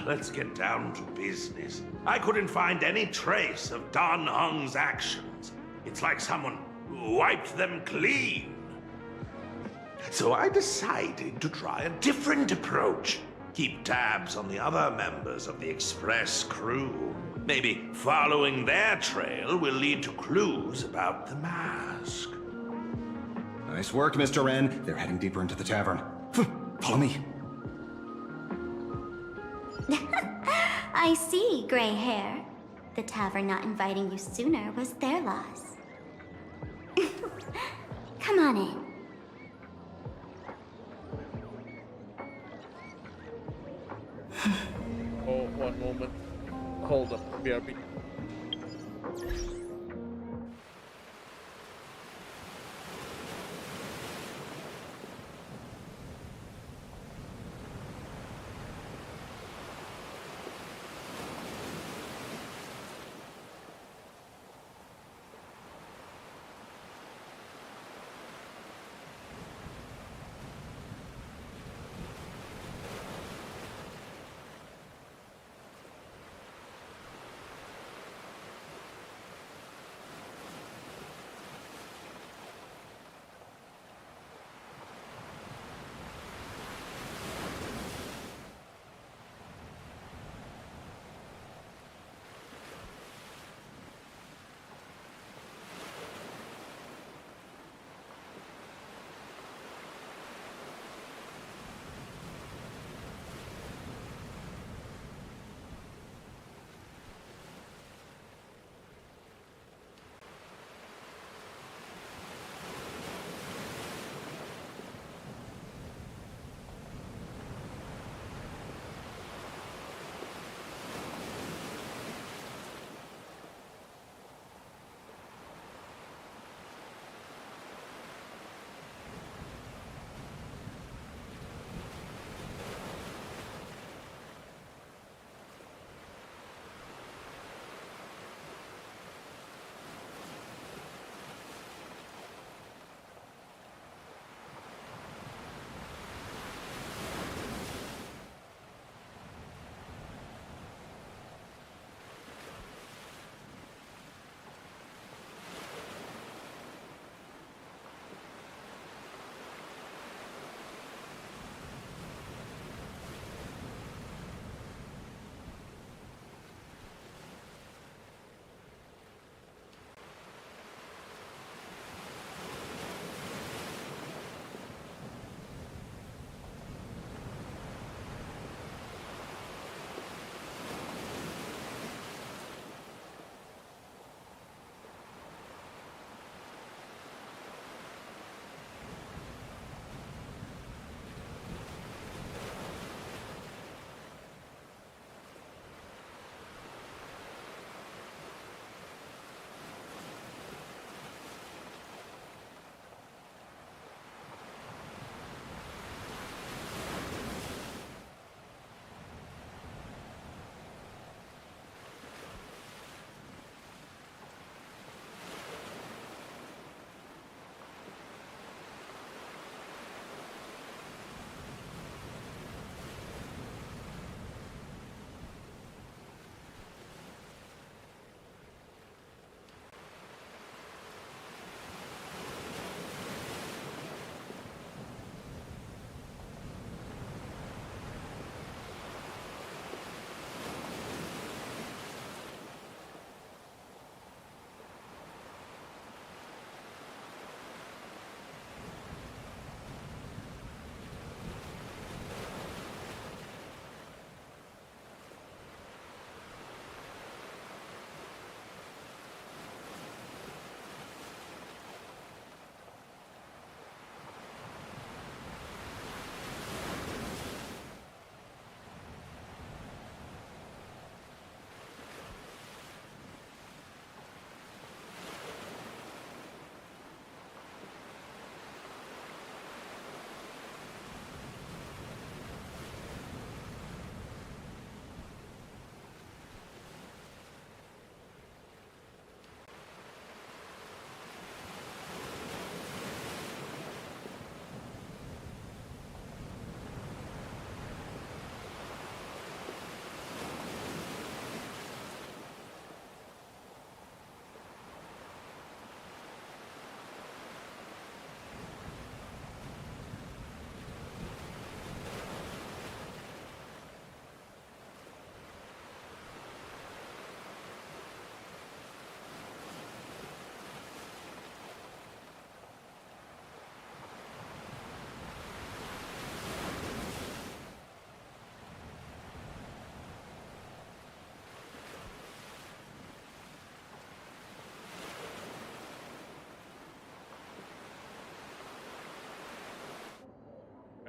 Let's get down to business. I couldn't find any trace of Don Hung's actions. It's like someone wiped them clean. So I decided to try a different approach. Keep tabs on the other members of the Express crew. Maybe following their trail will lead to clues about the mask. Nice work, Mr. Wren. They're heading deeper into the tavern. Follow me. I see, gray hair. The tavern not inviting you sooner was their loss. Come on in. Oh, one moment. Hold up, BRB.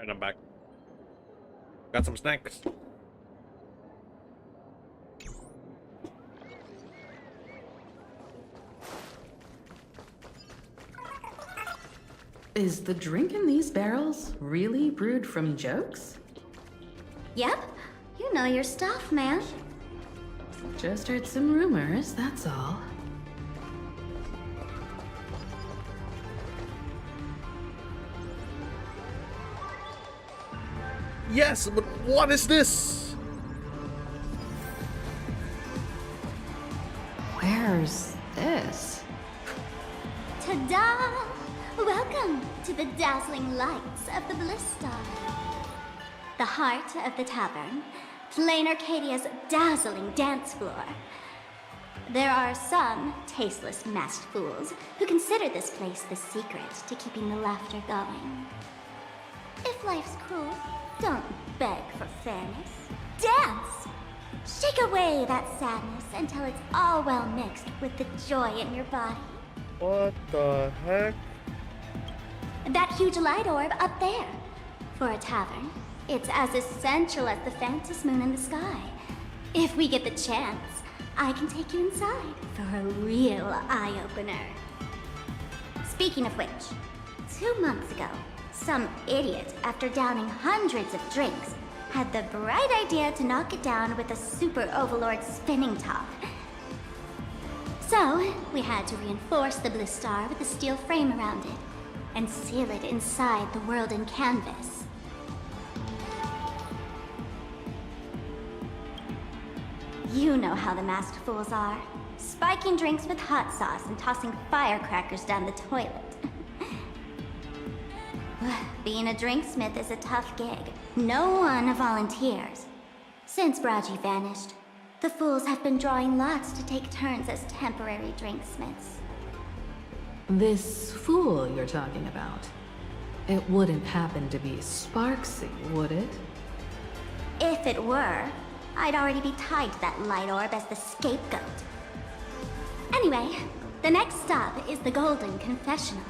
And I'm back. Got some snacks. Is the drink in these barrels really brewed from jokes? Yep, you know your stuff, man. Just heard some rumors, that's all. Yes, but what is this? Where's this? Ta-da! Welcome to the dazzling lights of the Bliss Star. The heart of the tavern, Planarcadia's dazzling dance floor. There are some tasteless masked fools who consider this place the secret to keeping the laughter going. If life's cruel, don't beg for fairness. Dance! Shake away that sadness until it's all well mixed with the joy in your body. What the heck? That huge light orb up there. For a tavern, it's as essential as the phantom moon in the sky. If we get the chance, I can take you inside for a real eye-opener. Speaking of which, 2 months ago, some idiot, after downing hundreds of drinks, had the bright idea to knock it down with a super overlord spinning top. So, we had to reinforce the Bliss Star with a steel frame around it, and seal it inside the world in canvas. You know how the masked fools are. Spiking drinks with hot sauce and tossing firecrackers down the toilet. Being a drinksmith is a tough gig. No one volunteers. Since Braji vanished, the fools have been drawing lots to take turns as temporary drinksmiths. This fool you're talking about. It wouldn't happen to be Sparksy, would it? If it were, I'd already be tied to that light orb as the scapegoat. Anyway, the next stop is the Golden Confessional.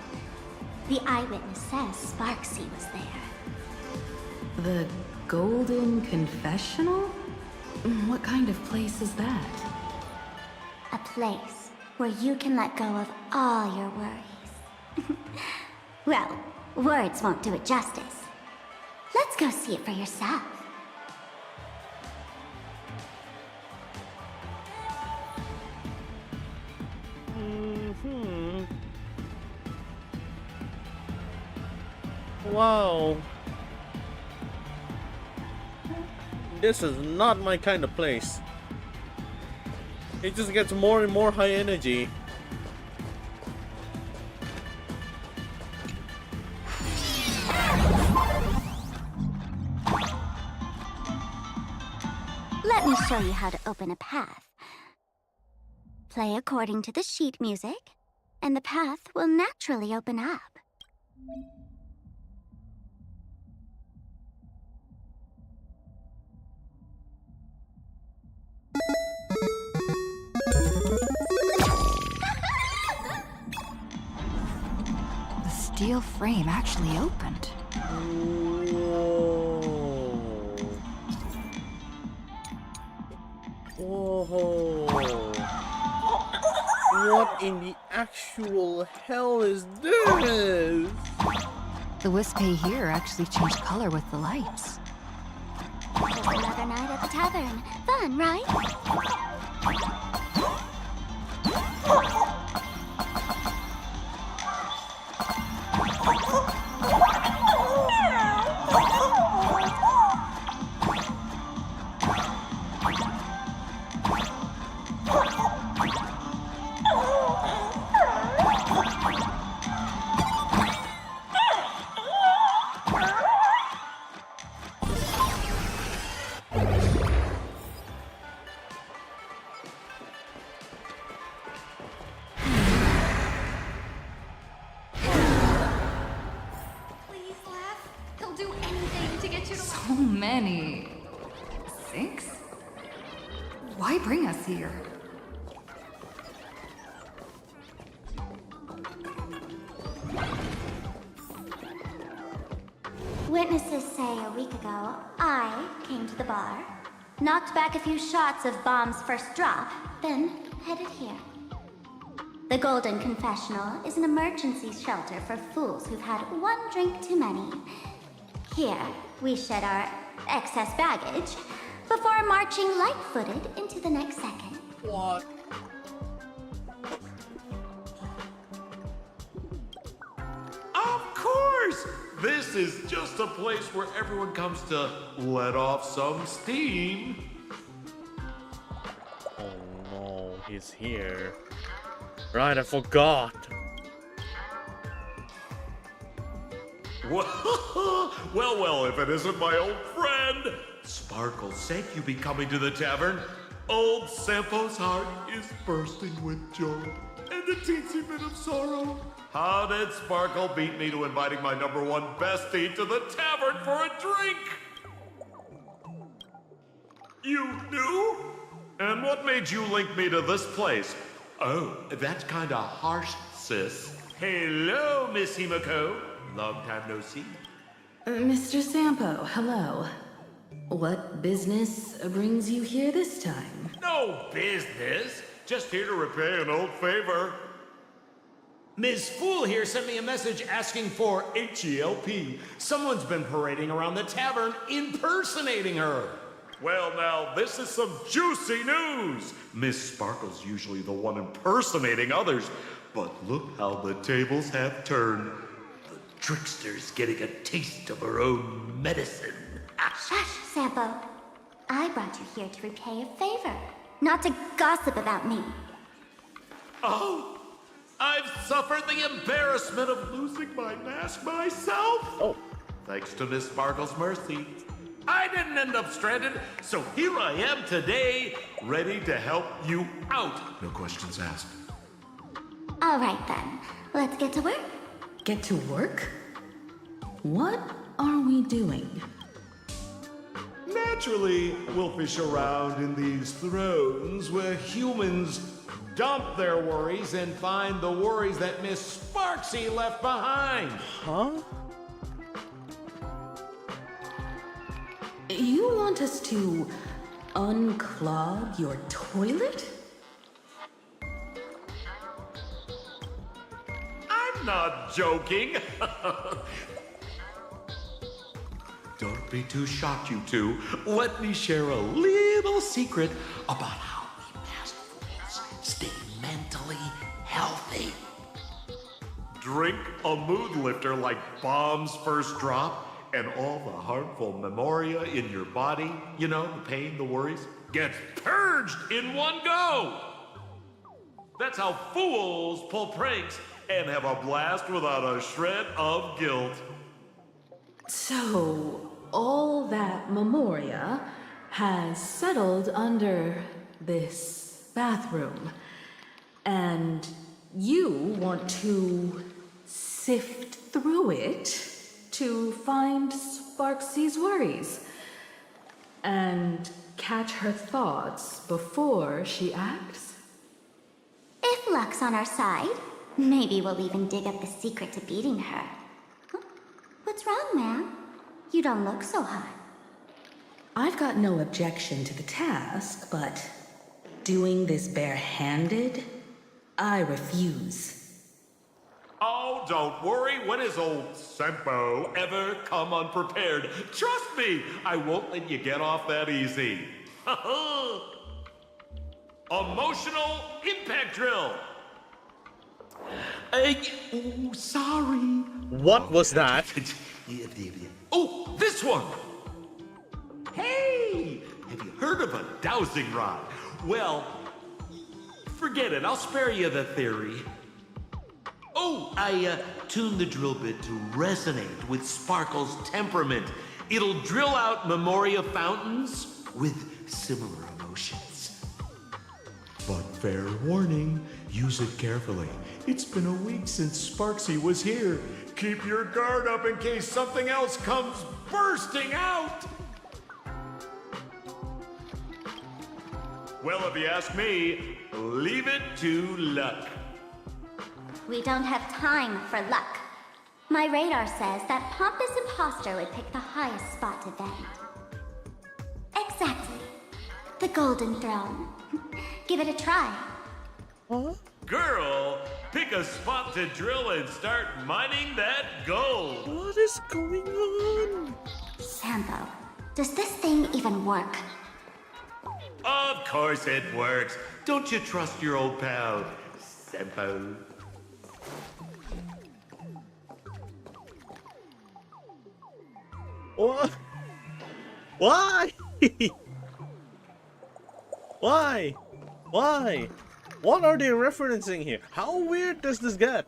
The eyewitness says Sparksy was there. The Golden Confessional? What kind of place is that? A place where you can let go of all your worries. Well, words won't do it justice. Let's go see it for yourself. Wow. This is not my kind of place. It just gets more and more high energy. Let me show you how to open a path. Play according to the sheet music, and the path will naturally open up. The steel frame actually opened. Whoa. What in the actual hell is this? The Wispy here actually changed color with the lights. Just another night at the tavern. Fun, right? So many. 6? Why bring us here? Witnesses say a week ago, I came to the bar, knocked back a few shots of Bomb's first drop, then headed here. The Golden Confessional is an emergency shelter for fools who've had one drink too many. Here, we shed our excess baggage before marching light-footed into the next second. What? Of course! This is just a place where everyone comes to let off some steam. Oh no, he's here. Right, I forgot. Well, if it isn't my old friend! Sparkle said you'd be coming to the tavern. Old Sampo's heart is bursting with joy and a teensy bit of sorrow. How did Sparkle beat me to inviting my #1 bestie to the tavern for a drink? You knew? And what made you link me to this place? Oh, that's kinda harsh, sis. Hello, Miss Himiko. Long time no see. Mr. Sampo, hello. What business brings you here this time? No business. Just here to repay an old favor. Ms. Fool here sent me a message asking for H-E-L-P. Someone's been parading around the tavern impersonating her. Well, now, this is some juicy news. Miss Sparkle's usually the one impersonating others, but look how the tables have turned. The trickster's getting a taste of her own medicine. Shush, Sampo. I brought you here to repay a favor, not to gossip about me. Oh, I've suffered the embarrassment of losing my mask myself. Oh. Thanks to Miss Sparkle's mercy. I didn't end up stranded, so here I am today, ready to help you out. No questions asked. All right then, let's get to work. Get to work? What are we doing? Naturally, we'll fish around in these thrones where humans dump their worries and find the worries that Miss Sparksy left behind. Huh? You want us to unclog your toilet? I'm not joking. Don't be too shocked, you two. Let me share a little secret about how we masked fools stay mentally healthy. Drink a mood lifter like Bomb's first drop, and all the harmful memoria in your body, you know, the pain, the worries, gets purged in one go. That's how fools pull pranks and have a blast without a shred of guilt. So, all that memoria has settled under this bathroom, and you want to sift through it to find Sparksy's worries and catch her thoughts before she acts? If luck's on our side, maybe we'll even dig up the secret to beating her. Huh? What's wrong, man? You don't look so hot. I've got no objection to the task, but doing this barehanded, I refuse. Oh, don't worry. When has old Sempo ever come unprepared? Trust me, I won't let you get off that easy. Emotional impact drill. Oh, sorry. What was that? Oh, this one. Hey, have you heard of a dowsing rod? Well, forget it. I'll spare you the theory. Oh, I tuned the drill bit to resonate with Sparkle's temperament. It'll drill out memoria fountains with similar emotions. But fair warning, use it carefully. It's been a week since Sparksy was here. Keep your guard up in case something else comes bursting out. Well, if you ask me, leave it to luck. We don't have time for luck. My radar says that pompous imposter would pick the highest spot to vent. Exactly. The Golden Throne. Give it a try. Huh? Girl, pick a spot to drill and start mining that gold. What is going on? Sampo, does this thing even work? Of course it works. Don't you trust your old pal, Sampo? What? Why? Why? Why? What are they referencing here? How weird does this get?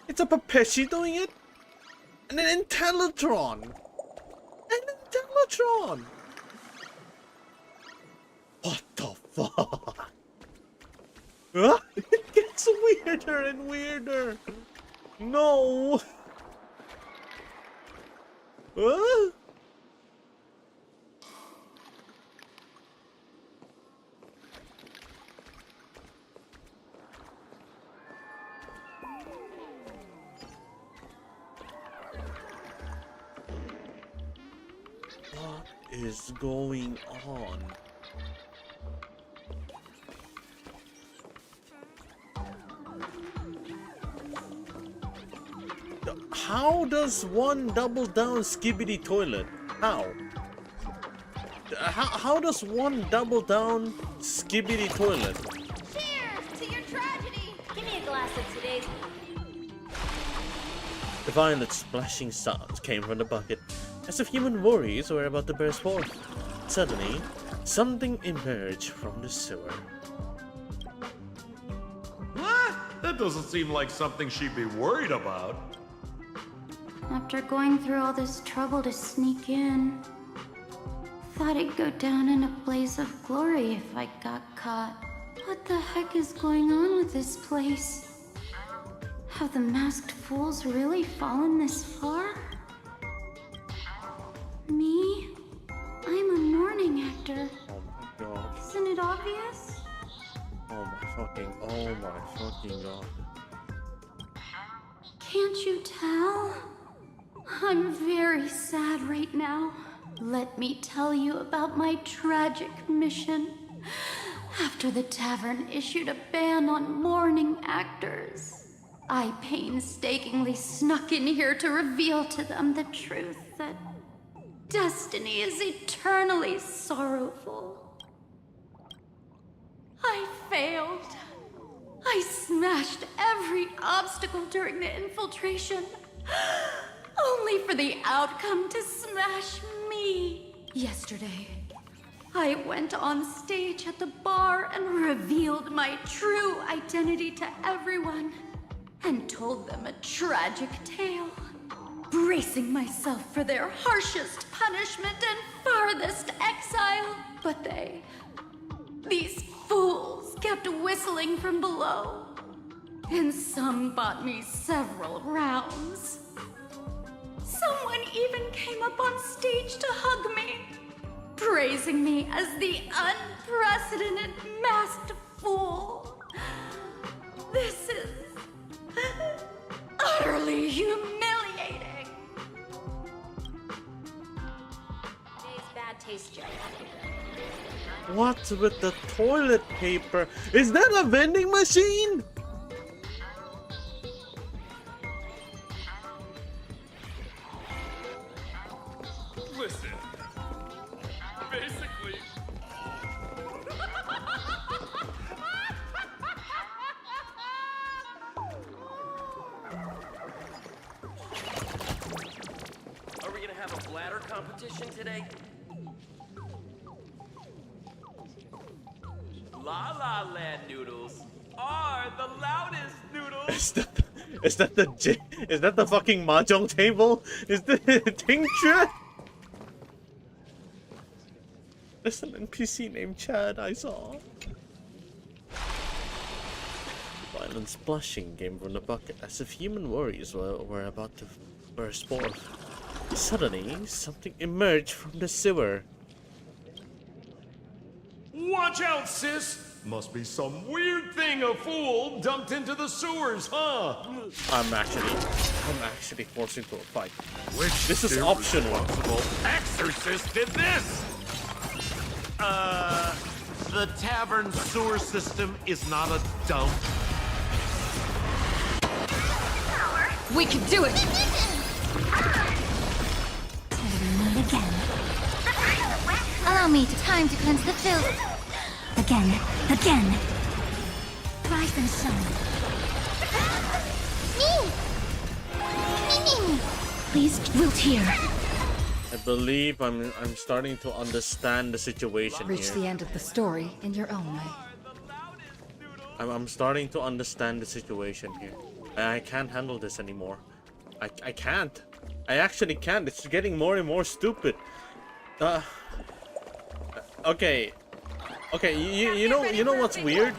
It's a Papeshi doing it? And an Intellitron! An Intellitron! What the fuck? Huh? It gets weirder and weirder! No! Huh? What is going on? How does one double down Skibidi Toilet? How? How does one double down Skibidi Toilet? Cheers to your tragedy! Give me a glass of today's. The violent splashing sounds came from the bucket, as if human worries were about to burst forth. Suddenly, something emerged from the sewer. What? That doesn't seem like something she'd be worried about. After going through all this trouble to sneak in, thought I'd go down in a blaze of glory if I got caught. What the heck is going on with this place? Have the masked fools really fallen this far? Me? I'm a mourning actor. Oh my god. Isn't it obvious? Oh my fucking god. Can't you tell? I'm very sad right now. Let me tell you about my tragic mission. After the tavern issued a ban on mourning actors, I painstakingly snuck in here to reveal to them the truth that destiny is eternally sorrowful. I failed. I smashed every obstacle during the infiltration, only for the outcome to smash me. Yesterday, I went on stage at the bar and revealed my true identity to everyone and told them a tragic tale, bracing myself for their harshest punishment and farthest exile. But these fools kept whistling from below, and some bought me several rounds. Someone even came up on stage to hug me, praising me as the unprecedented masked fool. This is utterly humiliating. Today's bad taste joke. What's with the toilet paper? Is that a vending machine? Listen, basically... Are we gonna have a bladder competition today? La La Land noodles are the loudest noodles. Is that the fucking mahjong table? Is the tincture? There's an NPC named Chad I saw. Violent splashing came from the bucket, as if human worries were about to burst forth. Suddenly, something emerged from the sewer. Watch out, sis! Must be some weird thing a fool dumped into the sewers, huh? I'm actually forced into a fight. Which This is optional. exorcist did this? The tavern sewer system is not a dump. We can do it! Me again. Allow me time to cleanse the filth. Again. Rise and shine. Me. Please wilt here. I believe I'm starting to understand the situation Reach here. the end of the story in your own way. I'm starting to understand the situation here. I can't handle this anymore. I can't. I actually can't. It's getting more and more stupid. Okay. You know what's weird?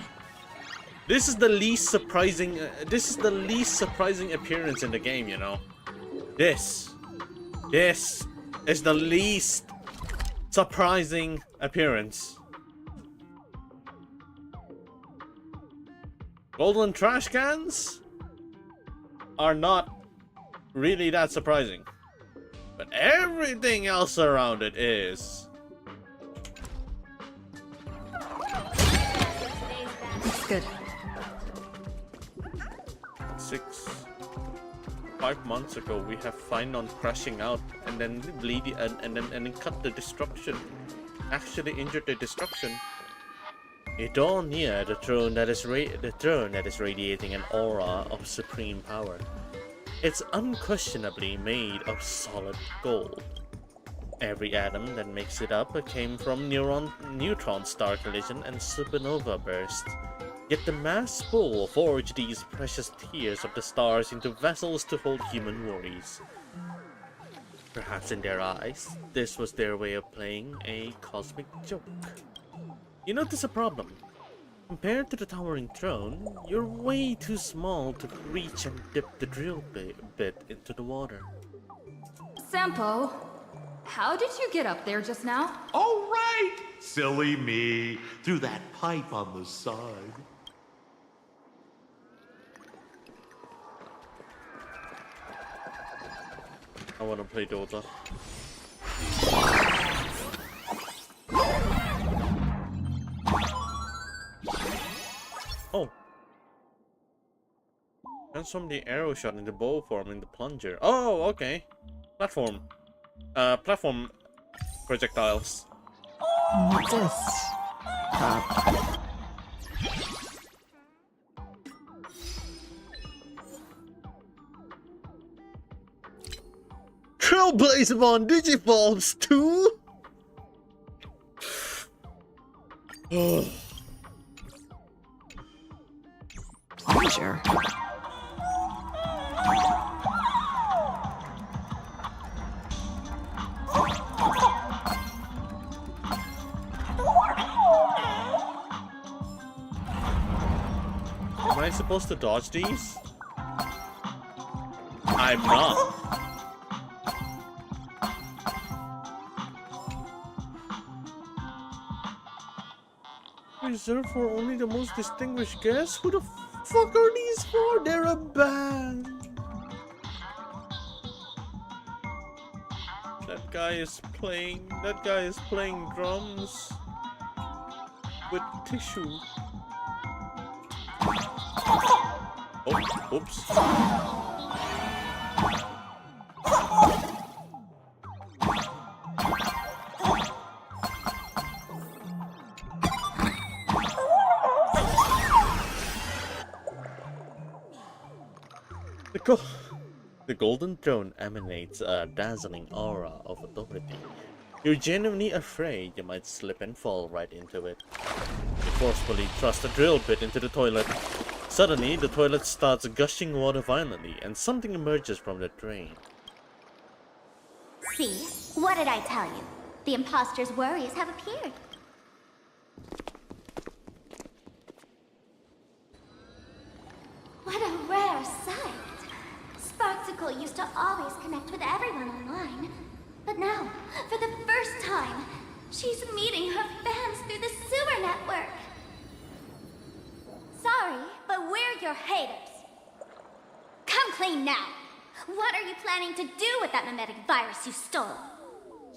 This is the least surprising. This is the least surprising appearance in the game. You know. This is the least surprising appearance. Golden trash cans are not really that surprising, but everything else around it is. It's good. 5 months ago, we have fine on crashing out and then bleed and then cut the destruction. Actually injured the destruction. You draw near the throne that is radiating an aura of supreme power. It's unquestionably made of solid gold. Every atom that makes it up came from neutron star collision and supernova burst. Yet the mass pull forged these precious tears of the stars into vessels to hold human worries. Perhaps in their eyes, this was their way of playing a cosmic joke. You notice a problem. Compared to the towering throne, you're way too small to reach and dip the drill bit into the water. Sampo, how did you get up there just now? Oh, right! Silly me. Through that pipe on the side. I wanna play Dota. Oh. Transform the arrow shot into bow form in the plunger. Oh, okay. Platform projectiles. What's this? Trailblazer on Digivolves 2? Pleasure. Am I supposed to dodge these? I'm not. Reserved for only the most distinguished guests? Who the fuck are these for? They're a band. That guy is playing drums with tissue. Oh, oops. The Golden Throne emanates a dazzling aura of authority. You're genuinely afraid you might slip and fall right into it. You forcefully thrust a drill bit into the toilet. Suddenly, the toilet starts gushing water violently, and something emerges from the drain. See? What did I tell you? The imposter's worries have appeared. What a rare sight. Sparksicle used to always connect with everyone online. But now, for the first time, she's meeting her fans through the sewer network. your haters. Come clean now. What are you planning to do with that mimetic virus you stole?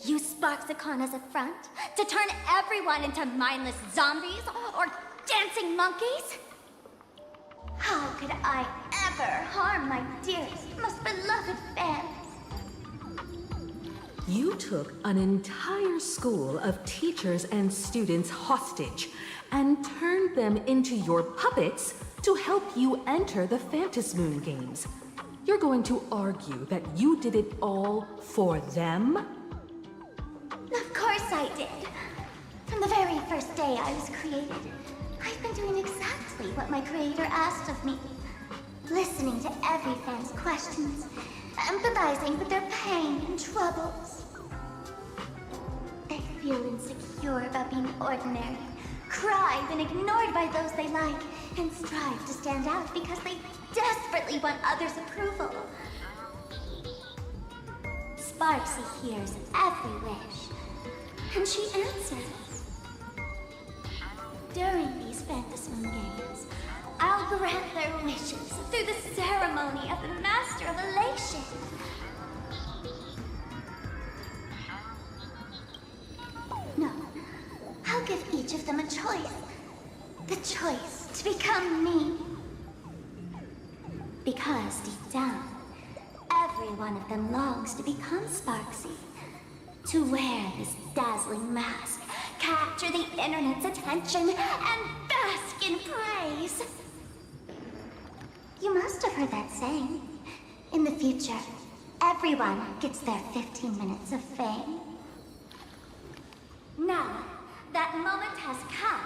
Use Sparksicon as a front to turn everyone into mindless zombies or dancing monkeys? How could I ever harm my dearest, most beloved fans? You took an entire school of teachers and students hostage and turned them into your puppets to help you enter the Phantasmoon games. You're going to argue that you did it all for them? Of course I did. From the very first day I was created, I've been doing exactly what my creator asked of me. Listening to every fan's questions, empathizing with their pain and troubles. They feel insecure about being ordinary, cry when ignored by those they like, and strive to stand out because they desperately want others' approval. Sparksy hears every wish, and she answers. During these Phantasmoon games, I'll grant their wishes through the ceremony of the Master of Elation. No, I'll give each of them a choice. The choice to become me. Because deep down, every one of them longs to become Sparksy. To wear this dazzling mask, capture the internet's attention, and bask in praise. You must have heard that saying. In the future, everyone gets their 15 minutes of fame. Now, that moment has come.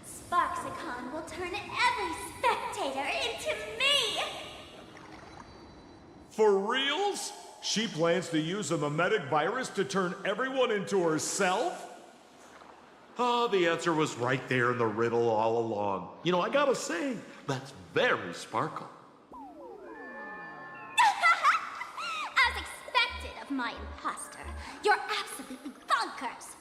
Sparksicon will turn every spectator into me! For reals? She plans to use a mimetic virus to turn everyone into herself? Oh, the answer was right there in the riddle all along. You know, I gotta say, that's very Sparkle. As expected of my imposter, you're absolutely bonkers!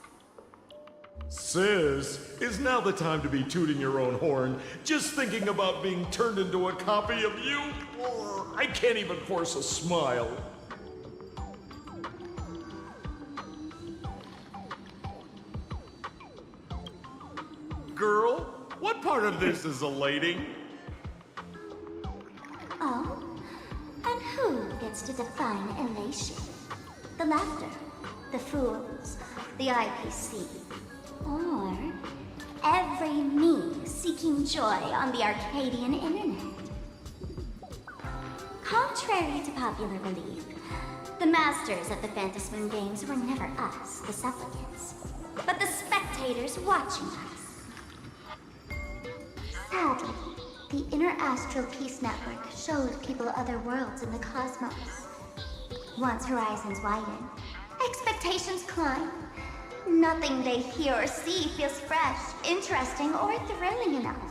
Sis, is now the time to be tooting your own horn, just thinking about being turned into a copy of you? Oh, I can't even force a smile. Girl, what part of this is elating? Oh? And who gets to define elation? The laughter, the fools, the IPC, or every me seeking joy on the Arcadian internet? Contrary to popular belief, the masters of the Phantasmoon games were never us, the supplicants, but the spectators watching us. Sadly, the Inter-Astral Peace Network shows people other worlds in the cosmos. Once horizons widen, expectations climb. Nothing they hear or see feels fresh, interesting, or thrilling enough.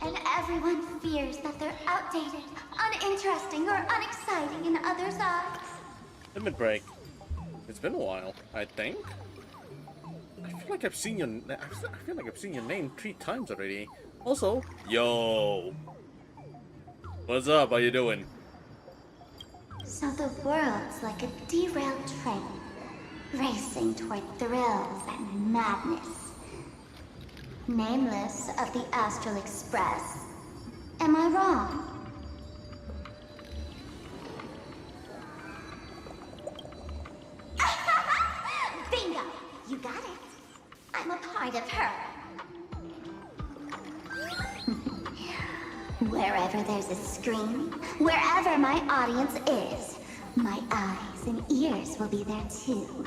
And everyone fears that they're outdated, uninteresting, or unexciting in others' eyes. Limit break. It's been a while, I think. I feel like I've seen your name 3 times already. Also, yo. What's up? How you doing? So the world's like a derailed train, racing toward thrills and madness. Nameless of the Astral Express. Am I wrong? Bingo! You got it. I'm a part of her. Wherever there's a screen, wherever my audience is, my eyes and ears will be there too.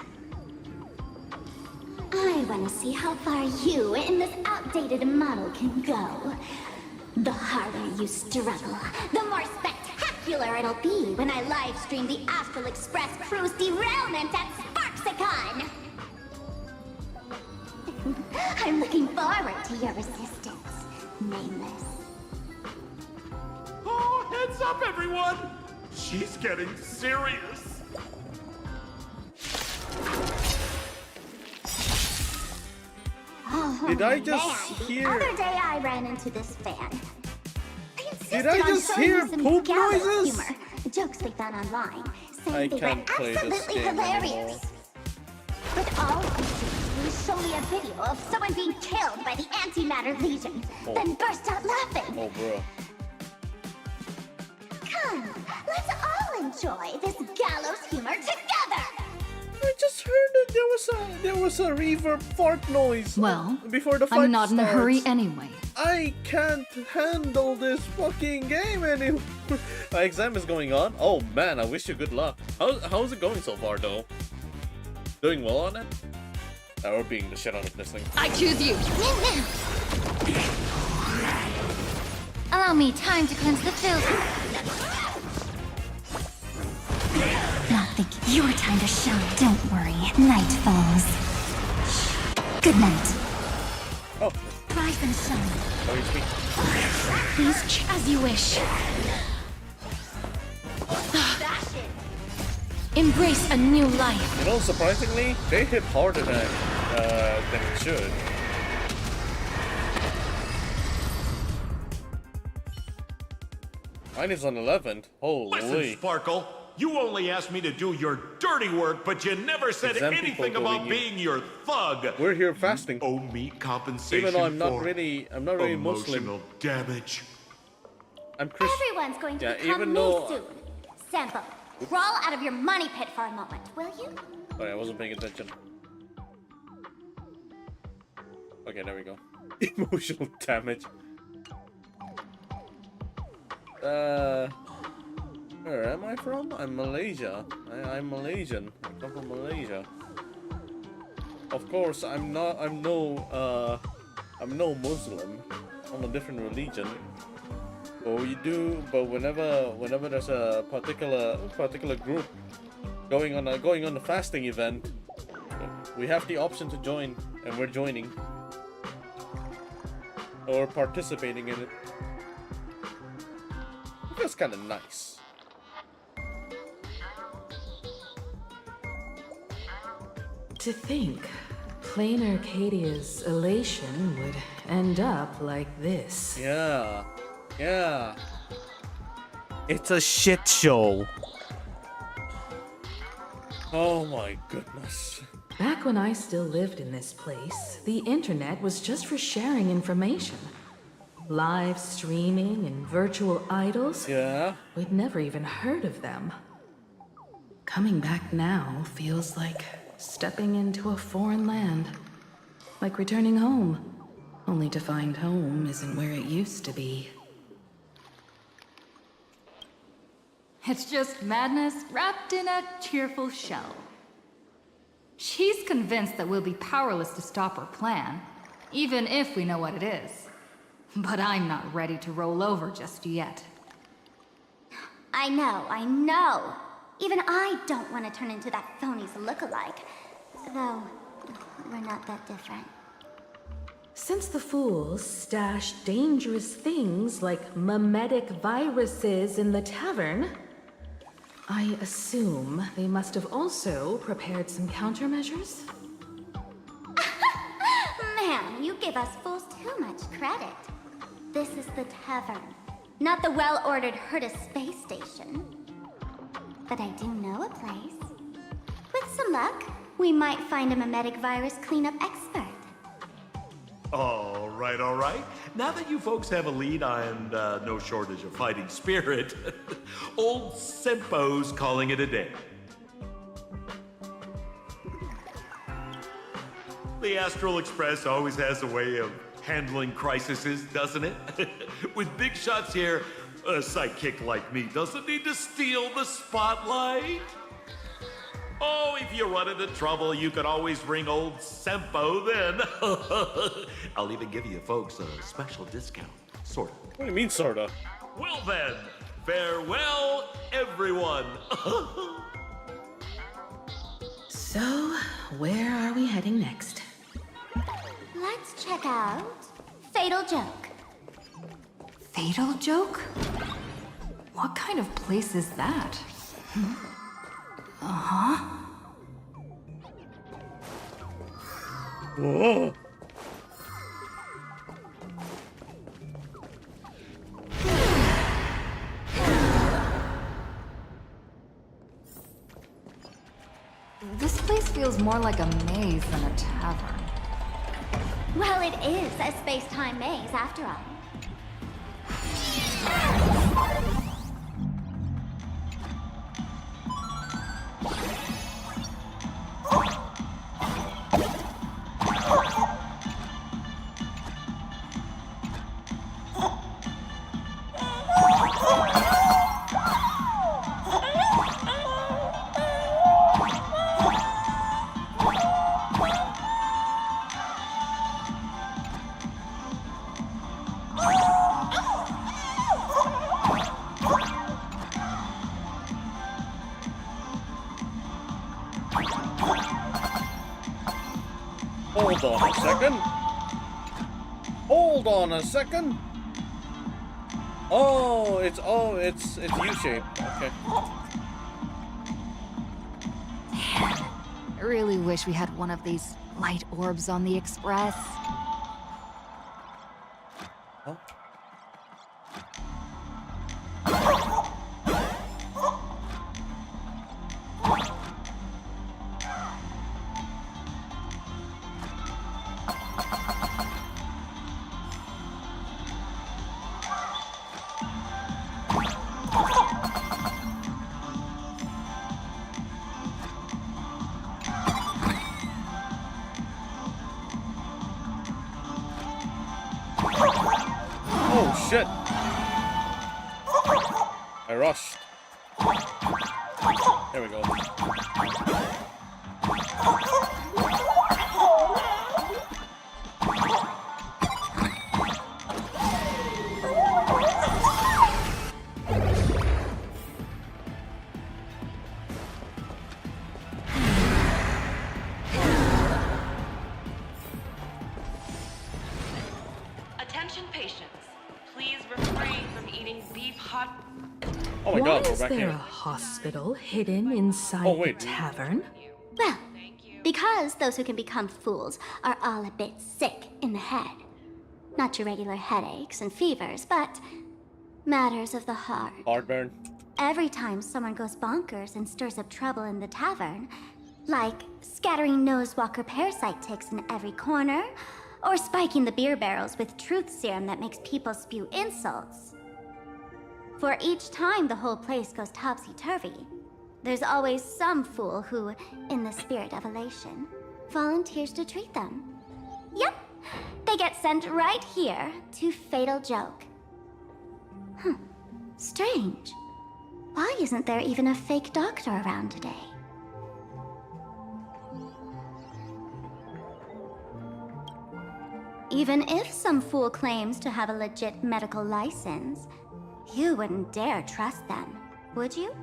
I want to see how far you in this outdated model can go. The harder you struggle, the more spectacular it'll be when I live stream the Astral Express crew's derailment at Sparksicon! I'm looking forward to your resistance, Nameless. Oh, heads up, everyone! She's getting serious. Oh, Did I just man, hear? The other day I ran into this fan. Did I just hear poop noises? Humor, jokes they found online, I saying they were can't play this absolutely game hilarious. anymore. But all I did was show me a video of someone being killed by the Antimatter Legion, then burst out laughing. Oh, bro. Come, let's all enjoy this gallows humor together. I just heard that there was a reverb fart noise. Well, before the fight I'm not in a hurry starts. anyway. I can't handle this fucking game anymore. My exam is going on. Oh man, I wish you good luck. How's it going so far though? Doing well on it? Or being the shit out of this thing. I choose you. Allow me time to cleanse the filth. Not think your time to shine. Don't worry, night falls. Good night. Oh. Rise and shine. Oh, HP. Please, as you wish. Embrace a new life. You know, surprisingly, they hit harder than it should. Mine is on 11th. Holy. Listen, Sparkle. You only asked me to do your dirty work, but you never said Exam anything people about going being your thug. We're here fasting. You owe me compensation. Even though I'm not for really Muslim. emotional damage. I'm Christian. Everyone's going to Yeah, become even me though- soon. Sample, crawl out of your money pit for a moment, will you? Sorry, I wasn't paying attention. Okay, there we go. Emotional damage. Where am I from? I'm Malaysia. I'm Malaysian. I come from Malaysia. Of course, I'm no Muslim. I'm a different religion. But whenever there's a particular group going on a fasting event, we have the option to join, and we're joining or participating in it. It feels kind of nice. To think, Planarcadia's elation would end up like this. Yeah. Yeah. It's a shit show. Oh my goodness. Back when I still lived in this place, the internet was just for sharing information. Live streaming and virtual idols? Yeah. We'd never even heard of them. Coming back now feels like stepping into a foreign land. Like returning home. Only to find home isn't where it used to be. It's just madness wrapped in a cheerful shell. She's convinced that we'll be powerless to stop her plan, even if we know what it is. But I'm not ready to roll over just yet. I know. Even I don't want to turn into that phony's lookalike. Though, we're not that different. Since the fools stash dangerous things like mimetic viruses in the tavern, I assume they must have also prepared some countermeasures? Man, you give us fools too much credit. This is the tavern, not the well-ordered Herta space station. But I do know a place. With some luck, we might find a mimetic virus cleanup expert. All right. Now that you folks have a lead and no shortage of fighting spirit, old Sempo's calling it a day. The Astral Express always has a way of handling crises, doesn't it? With big shots here, a sidekick like me doesn't need to steal the spotlight. Oh, if you run into trouble, you can always ring old Sempo then. I'll even give you folks a special discount. Sort of. What do you mean, sorta? Well then, farewell, everyone. So, where are we heading next? Let's check out Fatal Joke. Fatal Joke? What kind of place is that? Whoa. place feels more like a maze than a tavern. Well, it is a space-time maze, after all. Hold on a second. Hold on a second. Oh, it's U-shaped. Okay. I really wish we had one of these light orbs on the Express. Huh? Oh shit! I rushed. There we go. Attention patients, please refrain from eating beef hot. Oh my god, we're is back there here. a hospital hidden inside Oh, wait. the tavern? Well, because those who can become fools are all a bit sick in the head. Not your regular headaches and fevers, but matters of the heart. Heartburn. Every time someone goes bonkers and stirs up trouble in the tavern, like scattering nosewalker parasite ticks in every corner, or spiking the beer barrels with truth serum that makes people spew insults. For each time the whole place goes topsy-turvy, there's always some fool who, in the spirit of elation, volunteers to treat them. Yep, they get sent right here to Fatal Joke. Strange. Why isn't there even a fake doctor around today? Even if some fool claims to have a legit medical license, you wouldn't dare trust them, would you?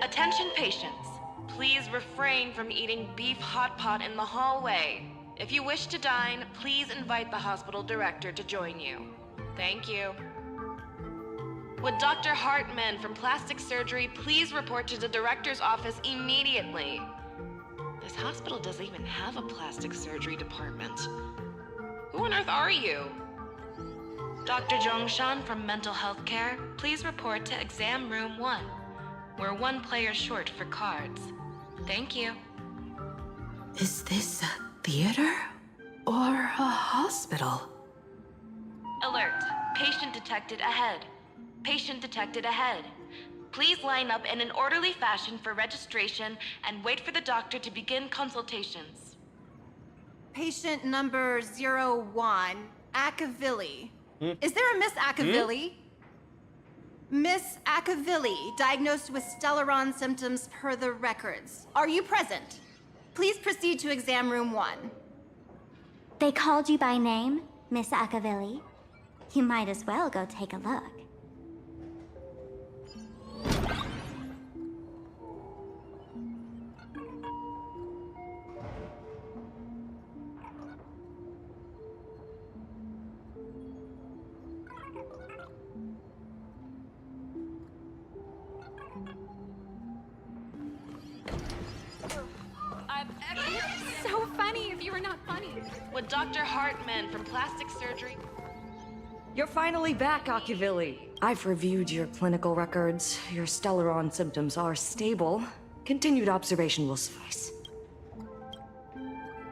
Attention patients, please refrain from eating beef hot pot in the hallway. If you wish to dine, please invite the hospital director to join you. Thank you. Would Dr. Hartman from Plastic Surgery please report to the director's office immediately? This hospital doesn't even have a plastic surgery department. Who on earth are you? Dr. Zhongshan from Mental Health Care, please report to Exam Room 1. We're one player short for cards. Thank you. Is this a theater or a hospital? Alert. Patient detected ahead. Patient detected ahead. Please line up in an orderly fashion for registration and wait for the doctor to begin consultations. Patient number 01, Akavilli. Is there a Miss Akavilli? Miss Akavilli, diagnosed with Stellaron symptoms per the records. Are you present? Please proceed to exam room 1. They called you by name, Miss Akavilli. You might as well go take a look. So funny if you were not funny. Would Dr. Hartman from Plastic Surgery... You're finally back, Akivilli. I've reviewed your clinical records. Your Stellaron symptoms are stable. Continued observation will suffice.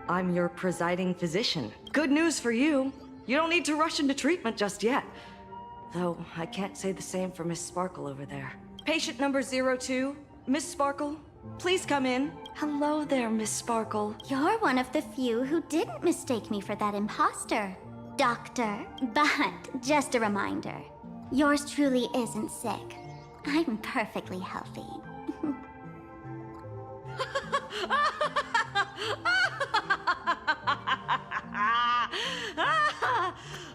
I'm your presiding physician. Good news for you. You don't need to rush into treatment just yet. Though, I can't say the same for Miss Sparkle over there. Patient number 02, Miss Sparkle, please come in. Hello there, Miss Sparkle. You're one of the few who didn't mistake me for that imposter, Doctor. But just a reminder, yours truly isn't sick. I'm perfectly healthy.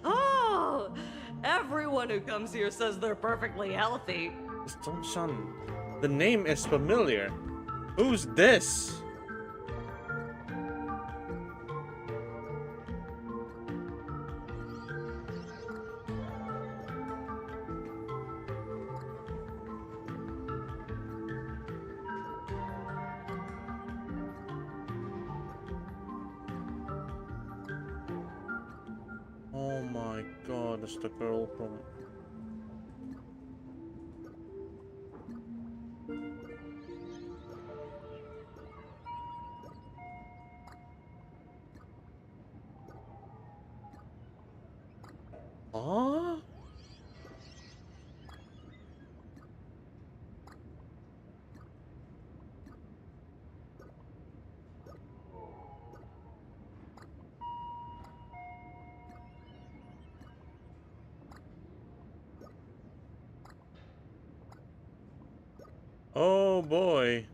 Oh, everyone who comes here says they're perfectly healthy. Song-san, the name is familiar. Who's this? Oh my god, it's the girl from... Huh? Oh boy.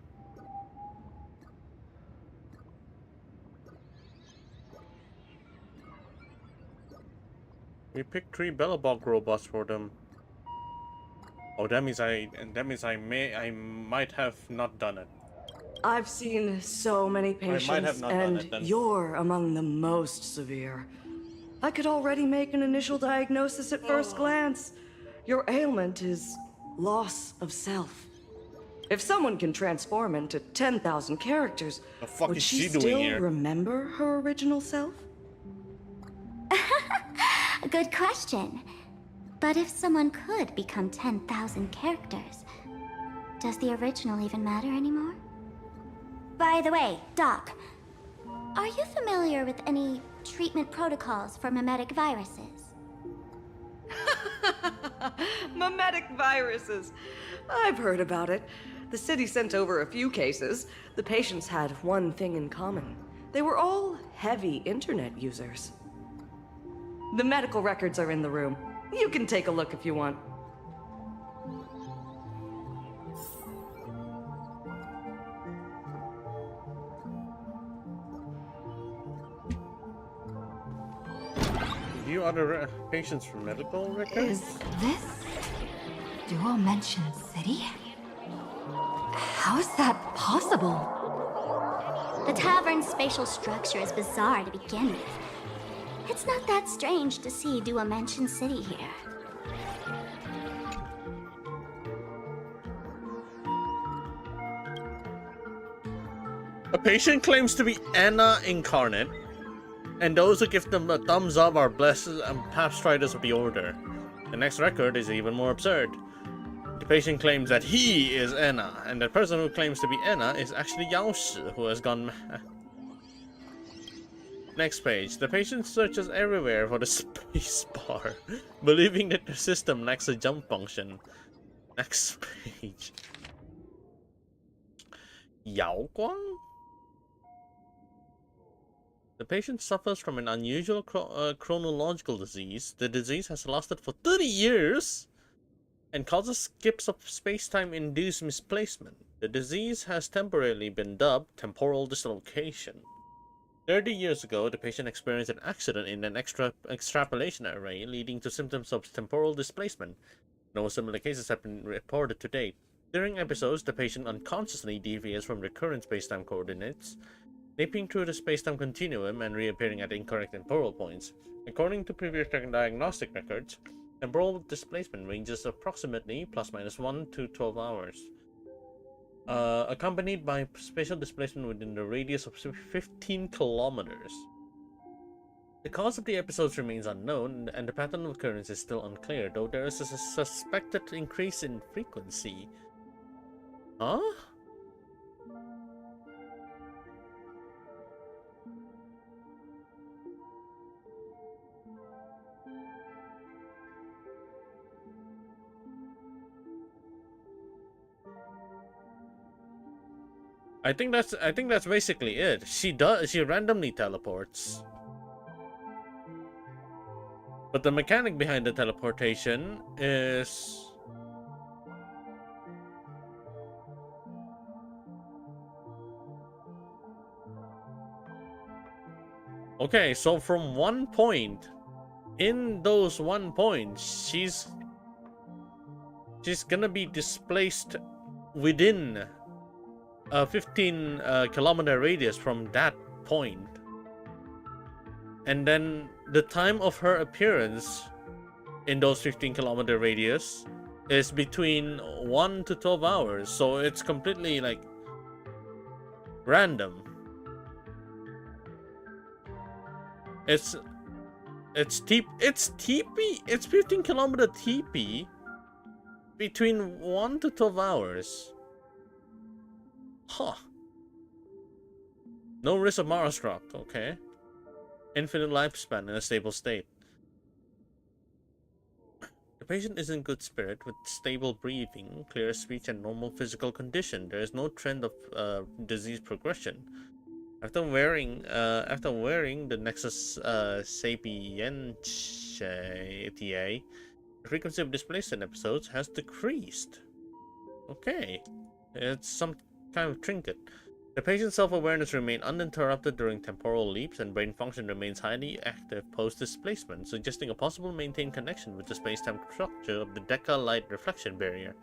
We picked 3 Bellabog robots for them. Oh, that means I might have not done it. I've seen so many patients, and you're among the most severe. I could already make an initial diagnosis at first glance. Your ailment is loss of self. If someone can transform into 10,000 characters, would she still remember her original self? Good question. But if someone could become 10,000 characters, does the original even matter anymore? By the way, Doc, are you familiar with any treatment protocols for mimetic viruses? Mimetic viruses. I've heard about it. The city sent over a few cases. The patients had one thing in common. They were all heavy internet users. The medical records are in the room. You can take a look if you want. View other patients for medical records? Is this Dual Mention City? How is that possible? The tavern's spatial structure is bizarre to begin with. It's not that strange to see Dual Mention City here. A patient claims to be Anna incarnate, and those who give them a thumbs up are blessed and past riders of the order. The next record is even more absurd. The patient claims that he is Anna, and the person who claims to be Anna is actually Yao Shi, who has gone mad. Next page. The patient searches everywhere for the space bar, believing that the system lacks a jump function. Next page. Yao Guang? The patient suffers from an unusual chronological disease. The disease has lasted for 30 years and causes skips of space-time induced misplacement. The disease has temporarily been dubbed temporal dislocation. 30 years ago, the patient experienced an accident in an extrapolation array, leading to symptoms of temporal displacement. No similar cases have been reported to date. During episodes, the patient unconsciously deviates from the current spacetime coordinates, leaping through the spacetime continuum and reappearing at incorrect temporal points. According to previous diagnostic records, temporal displacement ranges approximately ±1 to 12 hours. Accompanied by spatial displacement within the radius of 15 kilometers. The cause of the episodes remains unknown, and the pattern of occurrence is still unclear, though there is a suspected increase in frequency. Huh? I think that's basically it. She randomly teleports. But the mechanic behind the teleportation is okay, so from one point, in those one point, she's gonna be displaced within a 15 kilometer radius from that point. And then the time of her appearance in those 15 kilometer radius is between 1 to 12 hours. So it's completely like random. It's 15 kilometer TP between 1 to 12 hours. Huh. No risk of Mara struck, okay. Infinite lifespan in a stable state. The patient is in good spirit with stable breathing, clear speech, and normal physical condition. There is no trend of disease progression. After wearing the Nexus Sapientiae, the frequency of displacement episodes has decreased. Okay, it's some kind of trinket. The patient's self-awareness remains uninterrupted during temporal leaps, and brain function remains highly active post-displacement, suggesting a possible maintained connection with the space-time structure of the Deca light reflection barrier.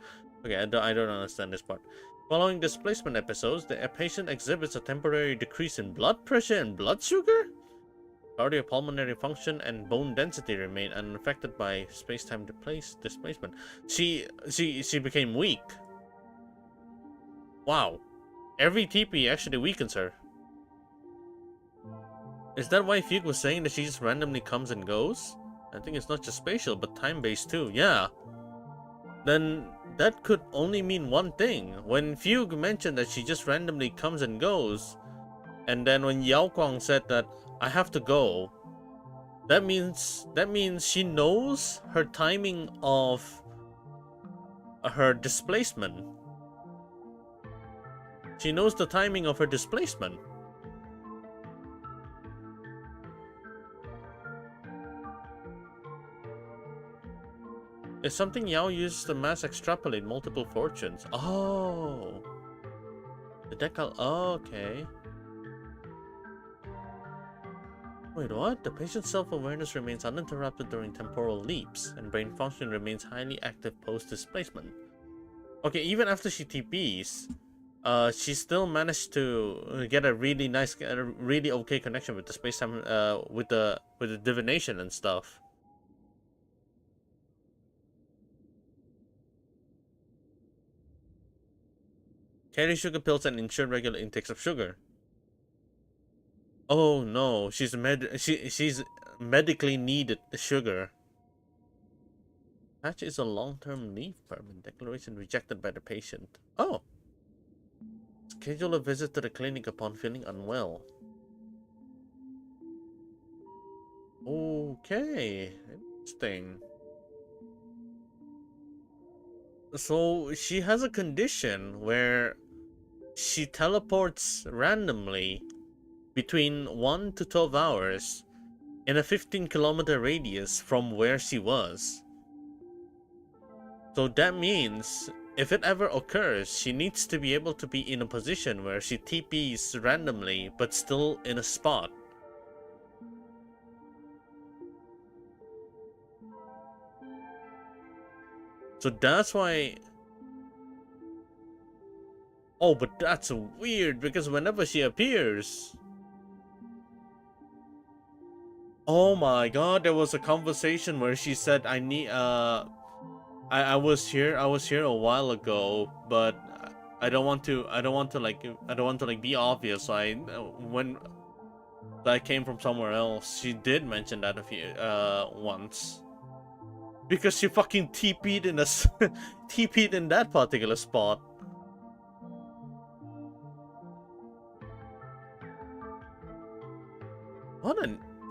Okay, I don't understand this part. Following displacement episodes, the patient exhibits a temporary decrease in blood pressure and blood sugar? Cardiopulmonary function and bone density remain unaffected by space-time displacement. She became weak. Wow. Every TP actually weakens her. Is that why Fugue was saying that she just randomly comes and goes? I think it's not just spatial, but time-based too. Yeah. Then that could only mean one thing. When Fugue mentioned that she just randomly comes and goes, and then when Yao Guang said that I have to go, that means she knows her timing of her displacement. She knows the timing of her displacement. It's something Yao uses to mass extrapolate multiple fortunes. Oh. The decal. Oh, okay. Wait, what? The patient's self-awareness remains uninterrupted during temporal leaps, and brain function remains highly active post-displacement. Okay, even after she TPs, she still managed to get a really nice, really okay connection with the space-time, with the divination and stuff. Carry sugar pills and ensure regular intakes of sugar. Oh no, she's medically needed sugar. Patch is a long-term leave permit. Declaration rejected by the patient. Oh. Schedule a visit to the clinic upon feeling unwell. Okay, interesting. So she has a condition where she teleports randomly between 1 to 12 hours in a 15-kilometer radius from where she was. So that means if it ever occurs, she needs to be able to be in a position where she TPs randomly but still in a spot. So that's why... Oh, but that's weird because whenever she appears... Oh my god, there was a conversation where she said I need I was here a while ago, but I don't want to be obvious. So I came from somewhere else. She did mention that a few once. Because she fucking TP'd in TP'd in that particular spot.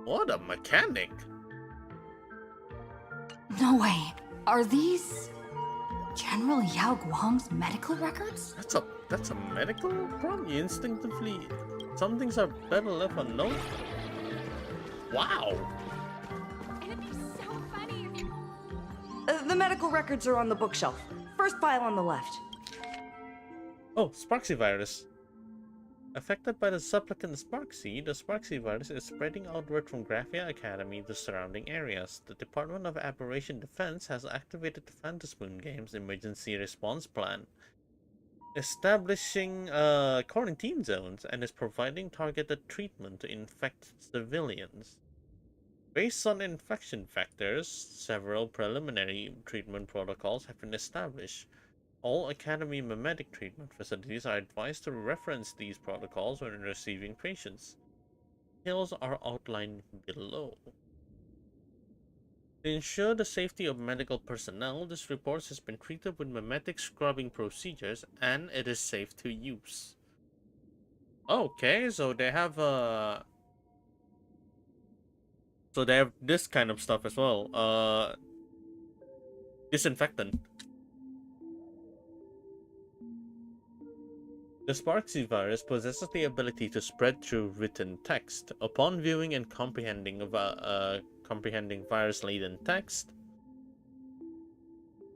What a mechanic. No way. Are these... General Yao Guang's medical records? That's a medical problem? You instinctively... Some things are better left unknown? Wow! The medical records are on the bookshelf. First file on the left. Oh, Sparksy virus. Affected by the supplicant Sparksy, the Sparksy virus is spreading outward from Graphia Academy to surrounding areas. The Department of Aberration Defense has activated the Phantasmoon Games Emergency Response Plan, establishing quarantine zones, and is providing targeted treatment to infected civilians. Based on infection factors, several preliminary treatment protocols have been established. All Academy mimetic treatment facilities are advised to reference these protocols when receiving patients. Details are outlined below. To ensure the safety of medical personnel, this report has been treated with mimetic scrubbing procedures and it is safe to use. Okay, so they have this kind of stuff as well. Disinfectant. The Sparksy virus possesses the ability to spread through written text. Upon viewing and comprehending virus-laden text,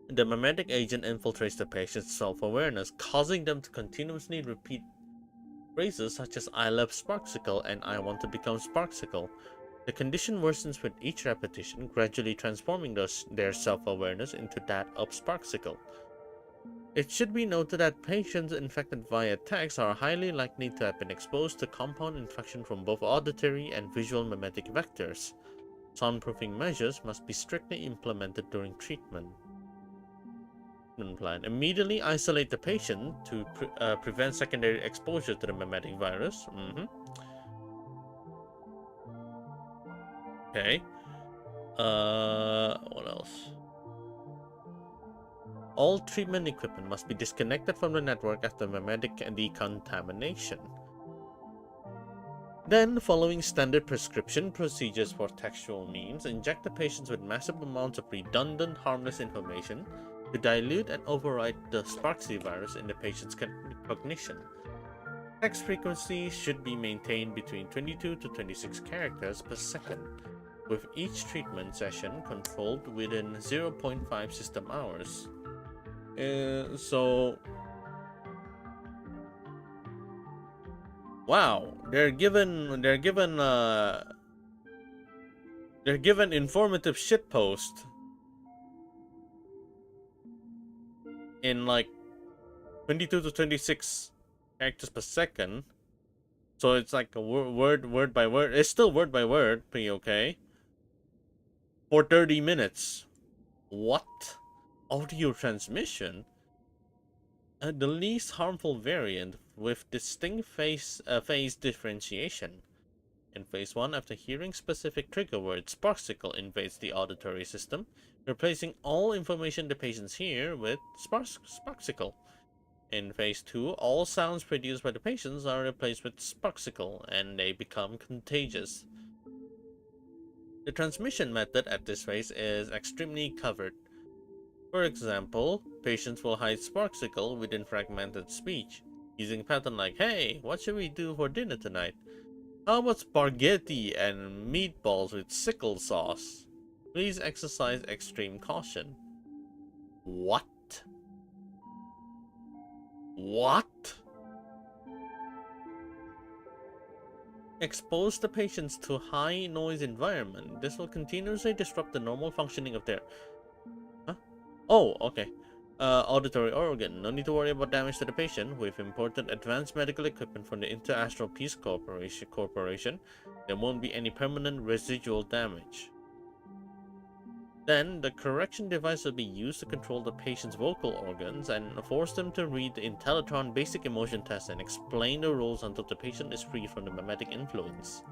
the mimetic agent infiltrates the patient's self-awareness, causing them to continuously repeat phrases such as "I love Sparksicle" and "I want to become Sparksicle." The condition worsens with each repetition, gradually transforming their self-awareness into that of Sparksicle. It should be noted that patients infected via text are highly likely to have been exposed to compound infection from both auditory and visual mimetic vectors. Soundproofing measures must be strictly implemented during treatment. Plan. Immediately isolate the patient to prevent secondary exposure to the mimetic virus. Okay. What else? All treatment equipment must be disconnected from the network after mimetic decontamination. Then, following standard prescription procedures for textual means, inject the patients with massive amounts of redundant, harmless information to dilute and override the Sparksy virus in the patient's cognition. Text frequency should be maintained between 22 to 26 characters per second, with each treatment session controlled within 0.5 system hours. Wow, they're given informative shitpost in like 22 to 26 characters per second. So it's like a word by word. It's still word by word, pretty okay. For 30 minutes. What? Audio transmission? The least harmful variant with distinct phase differentiation. In phase 1, after hearing specific trigger word, Sparksicle invades the auditory system, replacing all information the patients hear with Sparksicle. In phase 2, all sounds produced by the patients are replaced with Sparksicle, and they become contagious. The transmission method at this phase is extremely covered. For example, patients will hide Sparksicle within fragmented speech, using pattern like, "Hey, what should we do for dinner tonight? How about spaghetti and meatballs with sickle sauce? Please exercise extreme caution." What? What? Expose the patients to high noise environment. This will continuously disrupt the normal functioning of their... Huh? Oh, okay. Auditory organ. No need to worry about damage to the patient. With important advanced medical equipment from the Inter-Astral Peace Corporation, there won't be any permanent residual damage. Then, the correction device will be used to control the patient's vocal organs and force them to read the Intellitron basic emotion test and explain the rules until the patient is free from the mimetic influence.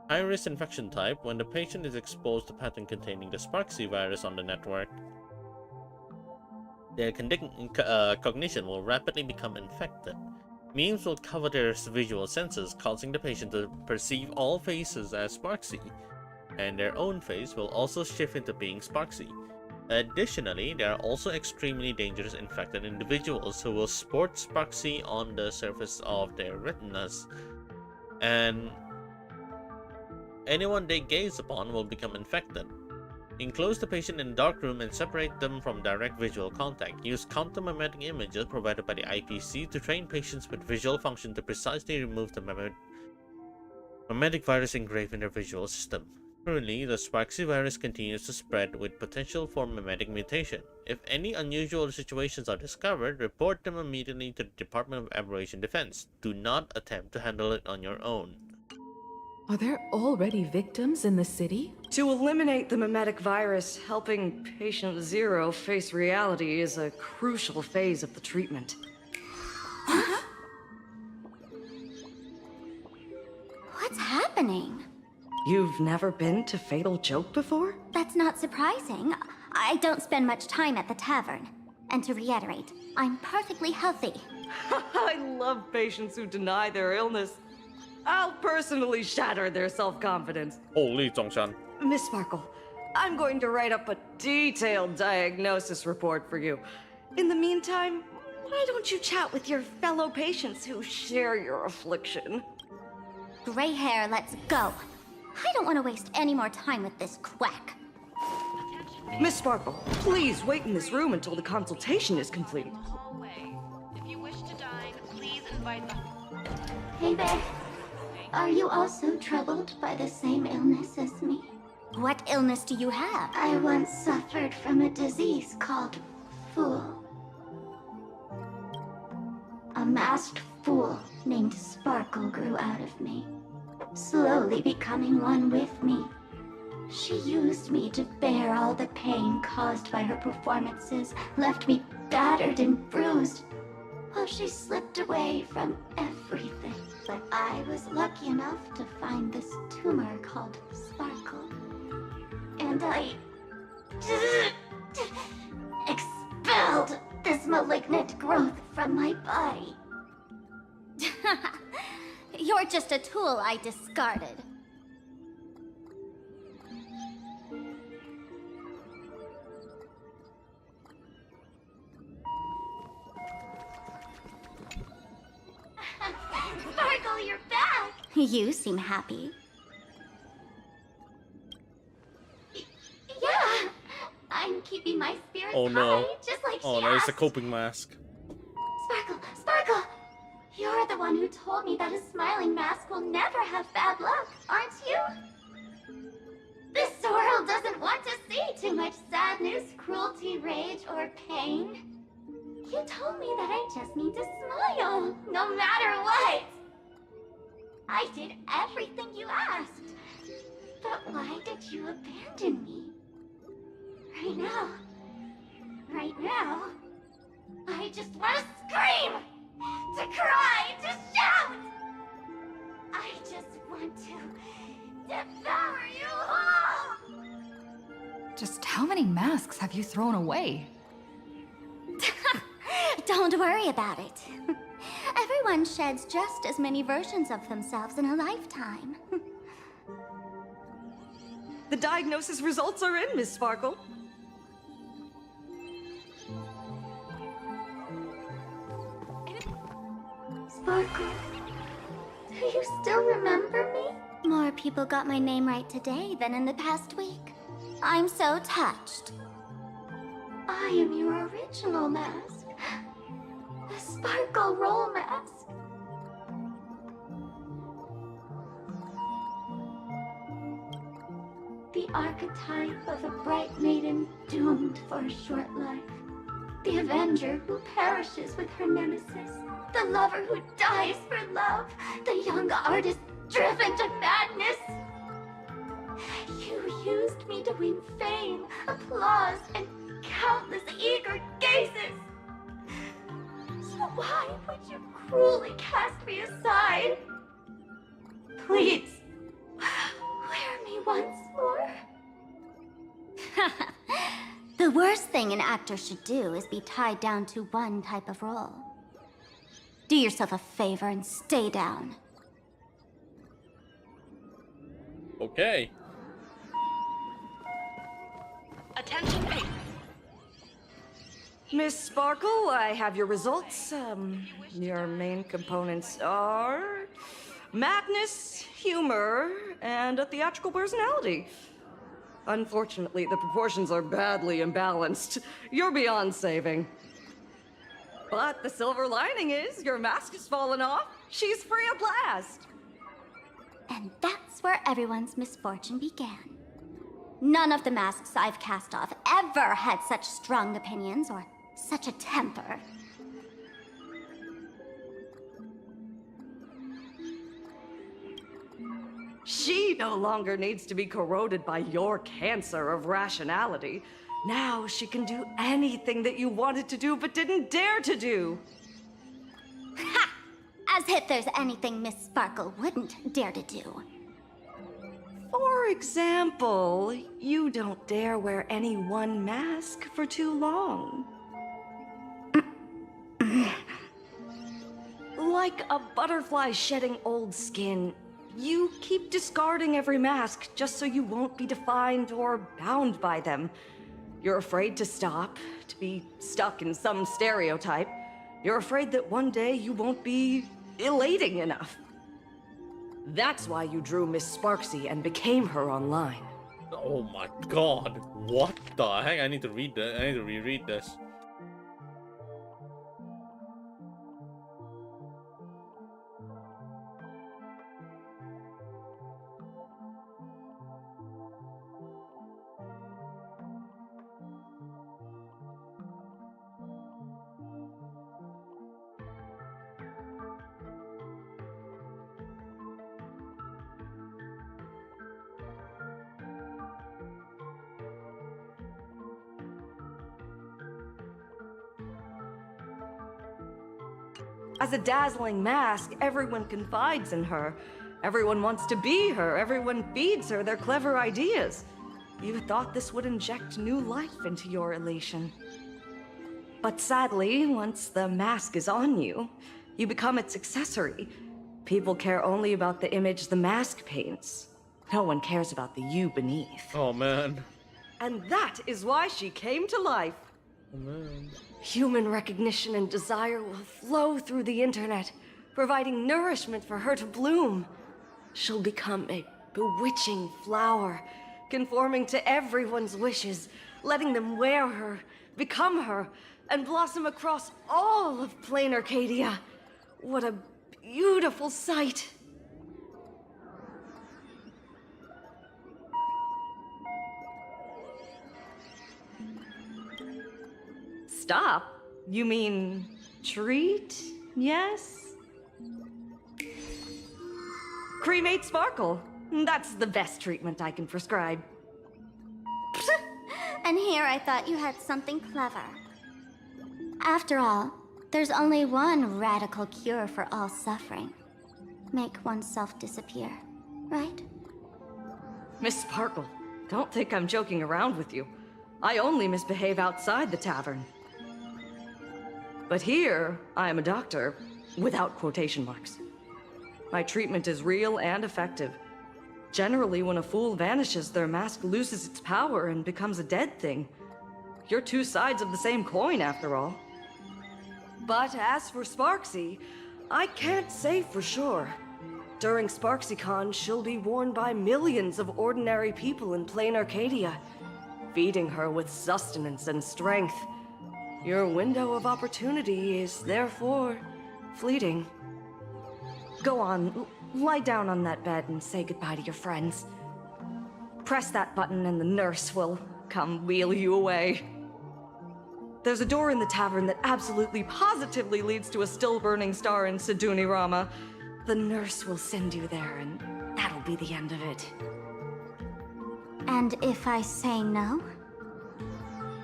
High-risk infection type. When the patient is exposed to pattern containing the Sparksy virus on the network, their cognition will rapidly become infected. Memes will cover their visual senses, causing the patient to perceive all faces as Sparksy, and their own face will also shift into being Sparksy. Additionally, there are also extremely dangerous infected individuals who will sport Sparksy on the surface of their retinas, and anyone they gaze upon will become infected. Enclose the patient in a dark room and separate them from direct visual contact. Use counter-mimetic images provided by the IPC to train patients with visual function to precisely remove the mimetic virus engraved in their visual system. Currently, the Sparksy virus continues to spread with potential for mimetic mutation. If any unusual situations are discovered, report them immediately to the Department of Aberration Defense. Do not attempt to handle it on your own. Are there already victims in the city? To eliminate the mimetic virus, helping Patient Zero face reality is a crucial phase of the treatment. What's happening? You've never been to Fatal Joke before? That's not surprising. I don't spend much time at the tavern. And to reiterate, I'm perfectly healthy. I love patients who deny their illness. I'll personally shatter their self-confidence. Holy Zhongshan. Miss Sparkle, I'm going to write up a detailed diagnosis report for you. In the meantime, why don't you chat with your fellow patients who share your affliction? Gray hair, let's go. I don't want to waste any more time with this quack. Miss Sparkle, please wait in this room until the consultation is complete. If you wish to dine, please invite the... Hey there. Are you also troubled by the same illness as me? What illness do you have? I once suffered from a disease called Fool. A masked fool named Sparkle grew out of me, slowly becoming one with me. She used me to bear all the pain caused by her performances, left me battered and bruised, while she slipped away from everything. But I was lucky enough to find this tumor called Sparkle. And I expelled this malignant growth from my body. You're just a tool I discarded. Sparkle, you're back! You seem happy. Yeah, I'm keeping my spirits high, just like she no, it's asked. a coping mask. Sparkle! You're the one who told me that a smiling mask will never have bad luck, aren't you? This world doesn't want to see too much sadness, cruelty, rage, or pain. You told me that I just need to smile, no matter what. I did everything you asked. But why did you abandon me? Right now, I just want to scream, to cry, to shout. I just want to devour you all. Just how many masks have you thrown away? Don't worry about it. Everyone sheds just as many versions of themselves in a lifetime. The diagnosis results are in, Miss Sparkle. Sparkle, do you still remember me? More people got my name right today than in the past week. I'm so touched. I am your original mask. The Sparkle Roll mask. The archetype of a bright maiden doomed for a short life. The avenger who perishes with her nemesis. The lover who dies for love. The young artist driven to madness. You used me to win fame, applause, and countless eager gazes. So why would you cruelly cast me aside? Please, wear me once more. The worst thing an actor should do is be tied down to one type of role. Do yourself a favor and stay down. Okay. Attention patients. Miss Sparkle, I have your results. Your main components are madness, humor, and a theatrical personality. Unfortunately, the proportions are badly imbalanced. You're beyond saving. But the silver lining is your mask has fallen off. She's free at last. And that's where everyone's misfortune began. None of the masks I've cast off ever had such strong opinions or such a temper. She no longer needs to be corroded by your cancer of rationality. Now she can do anything that you wanted to do but didn't dare to do. Ha! As if there's anything Miss Sparkle wouldn't dare to do. For example, you don't dare wear any one mask for too long. Like a butterfly shedding old skin, you keep discarding every mask just so you won't be defined or bound by them. You're afraid to stop, to be stuck in some stereotype. You're afraid that one day you won't be elating enough. That's why you drew Miss Sparksy and became her online. Oh my god. What the heck? I need to read that. I need to reread this. As a dazzling mask, everyone confides in her. Everyone wants to be her. Everyone feeds her their clever ideas. You thought this would inject new life into your elation. But sadly, once the mask is on you, you become its accessory. People care only about the image the mask paints. No one cares about the you beneath. Oh man. And that is why she came to life. Oh man. Human recognition and desire will flow through the internet, providing nourishment for her to bloom. She'll become a bewitching flower, conforming to everyone's wishes, letting them wear her, become her, and blossom across all of Planarcadia. What a beautiful sight. Stop? You mean treat? Yes? Cremate Sparkle. That's the best treatment I can prescribe. And here I thought you had something clever. After all, there's only one radical cure for all suffering. Make oneself disappear, right? Miss Sparkle, don't think I'm joking around with you. I only misbehave outside the tavern. But here, I am a doctor, without quotation marks. My treatment is real and effective. Generally, when a fool vanishes, their mask loses its power and becomes a dead thing. You're two sides of the same coin, after all. But as for Sparksy, I can't say for sure. During SparksyCon, she'll be worn by millions of ordinary people in Planarcadia, feeding her with sustenance and strength. Your window of opportunity is therefore fleeting. Go on, lie down on that bed and say goodbye to your friends. Press that button and the nurse will come wheel you away. There's a door in the tavern that absolutely positively leads to a still-burning star in Sidunirama. The nurse will send you there, and that'll be the end of it. And if I say no?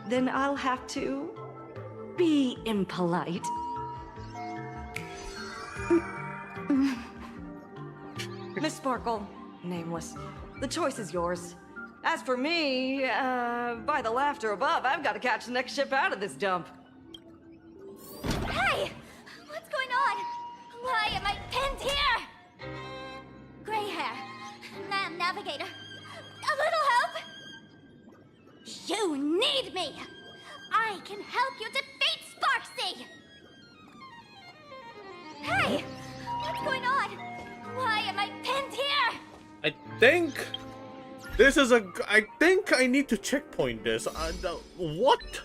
Then I'll have to be impolite. Miss Sparkle, nameless, the choice is yours. As for me, by the laughter above, I've got to catch the next ship out of this dump. Hey! What's going on? Why am I pinned here? Gray hair. Ma'am Navigator. A little help? You need me! I can help you defeat Foxy! Hey! What's going on? Why am I pinned here? I think this is I think I need to checkpoint this. What?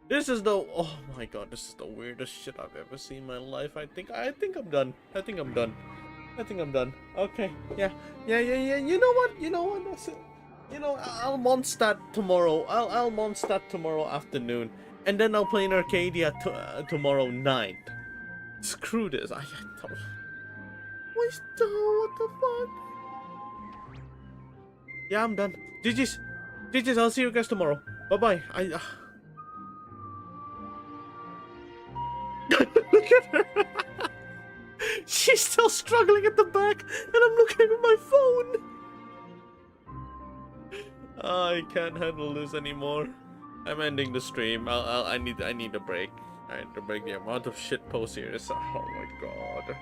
This is the, oh my god, this is the weirdest shit I've ever seen in my life. I think I'm done. I think I'm done. Okay, yeah. You know what? That's it. You know, I'll Mondstadt tomorrow. I'll Mondstadt tomorrow afternoon, and then I'll play in Arcadia tomorrow night. Screw this. What the fuck? Yeah, I'm done. GG's. I'll see you guys tomorrow. Bye bye. Look at her. She's still struggling at the back, and I'm looking at my phone. I can't handle this anymore. I'm ending the stream. I need a break. I need to break. The amount of shit posts here is, oh my god.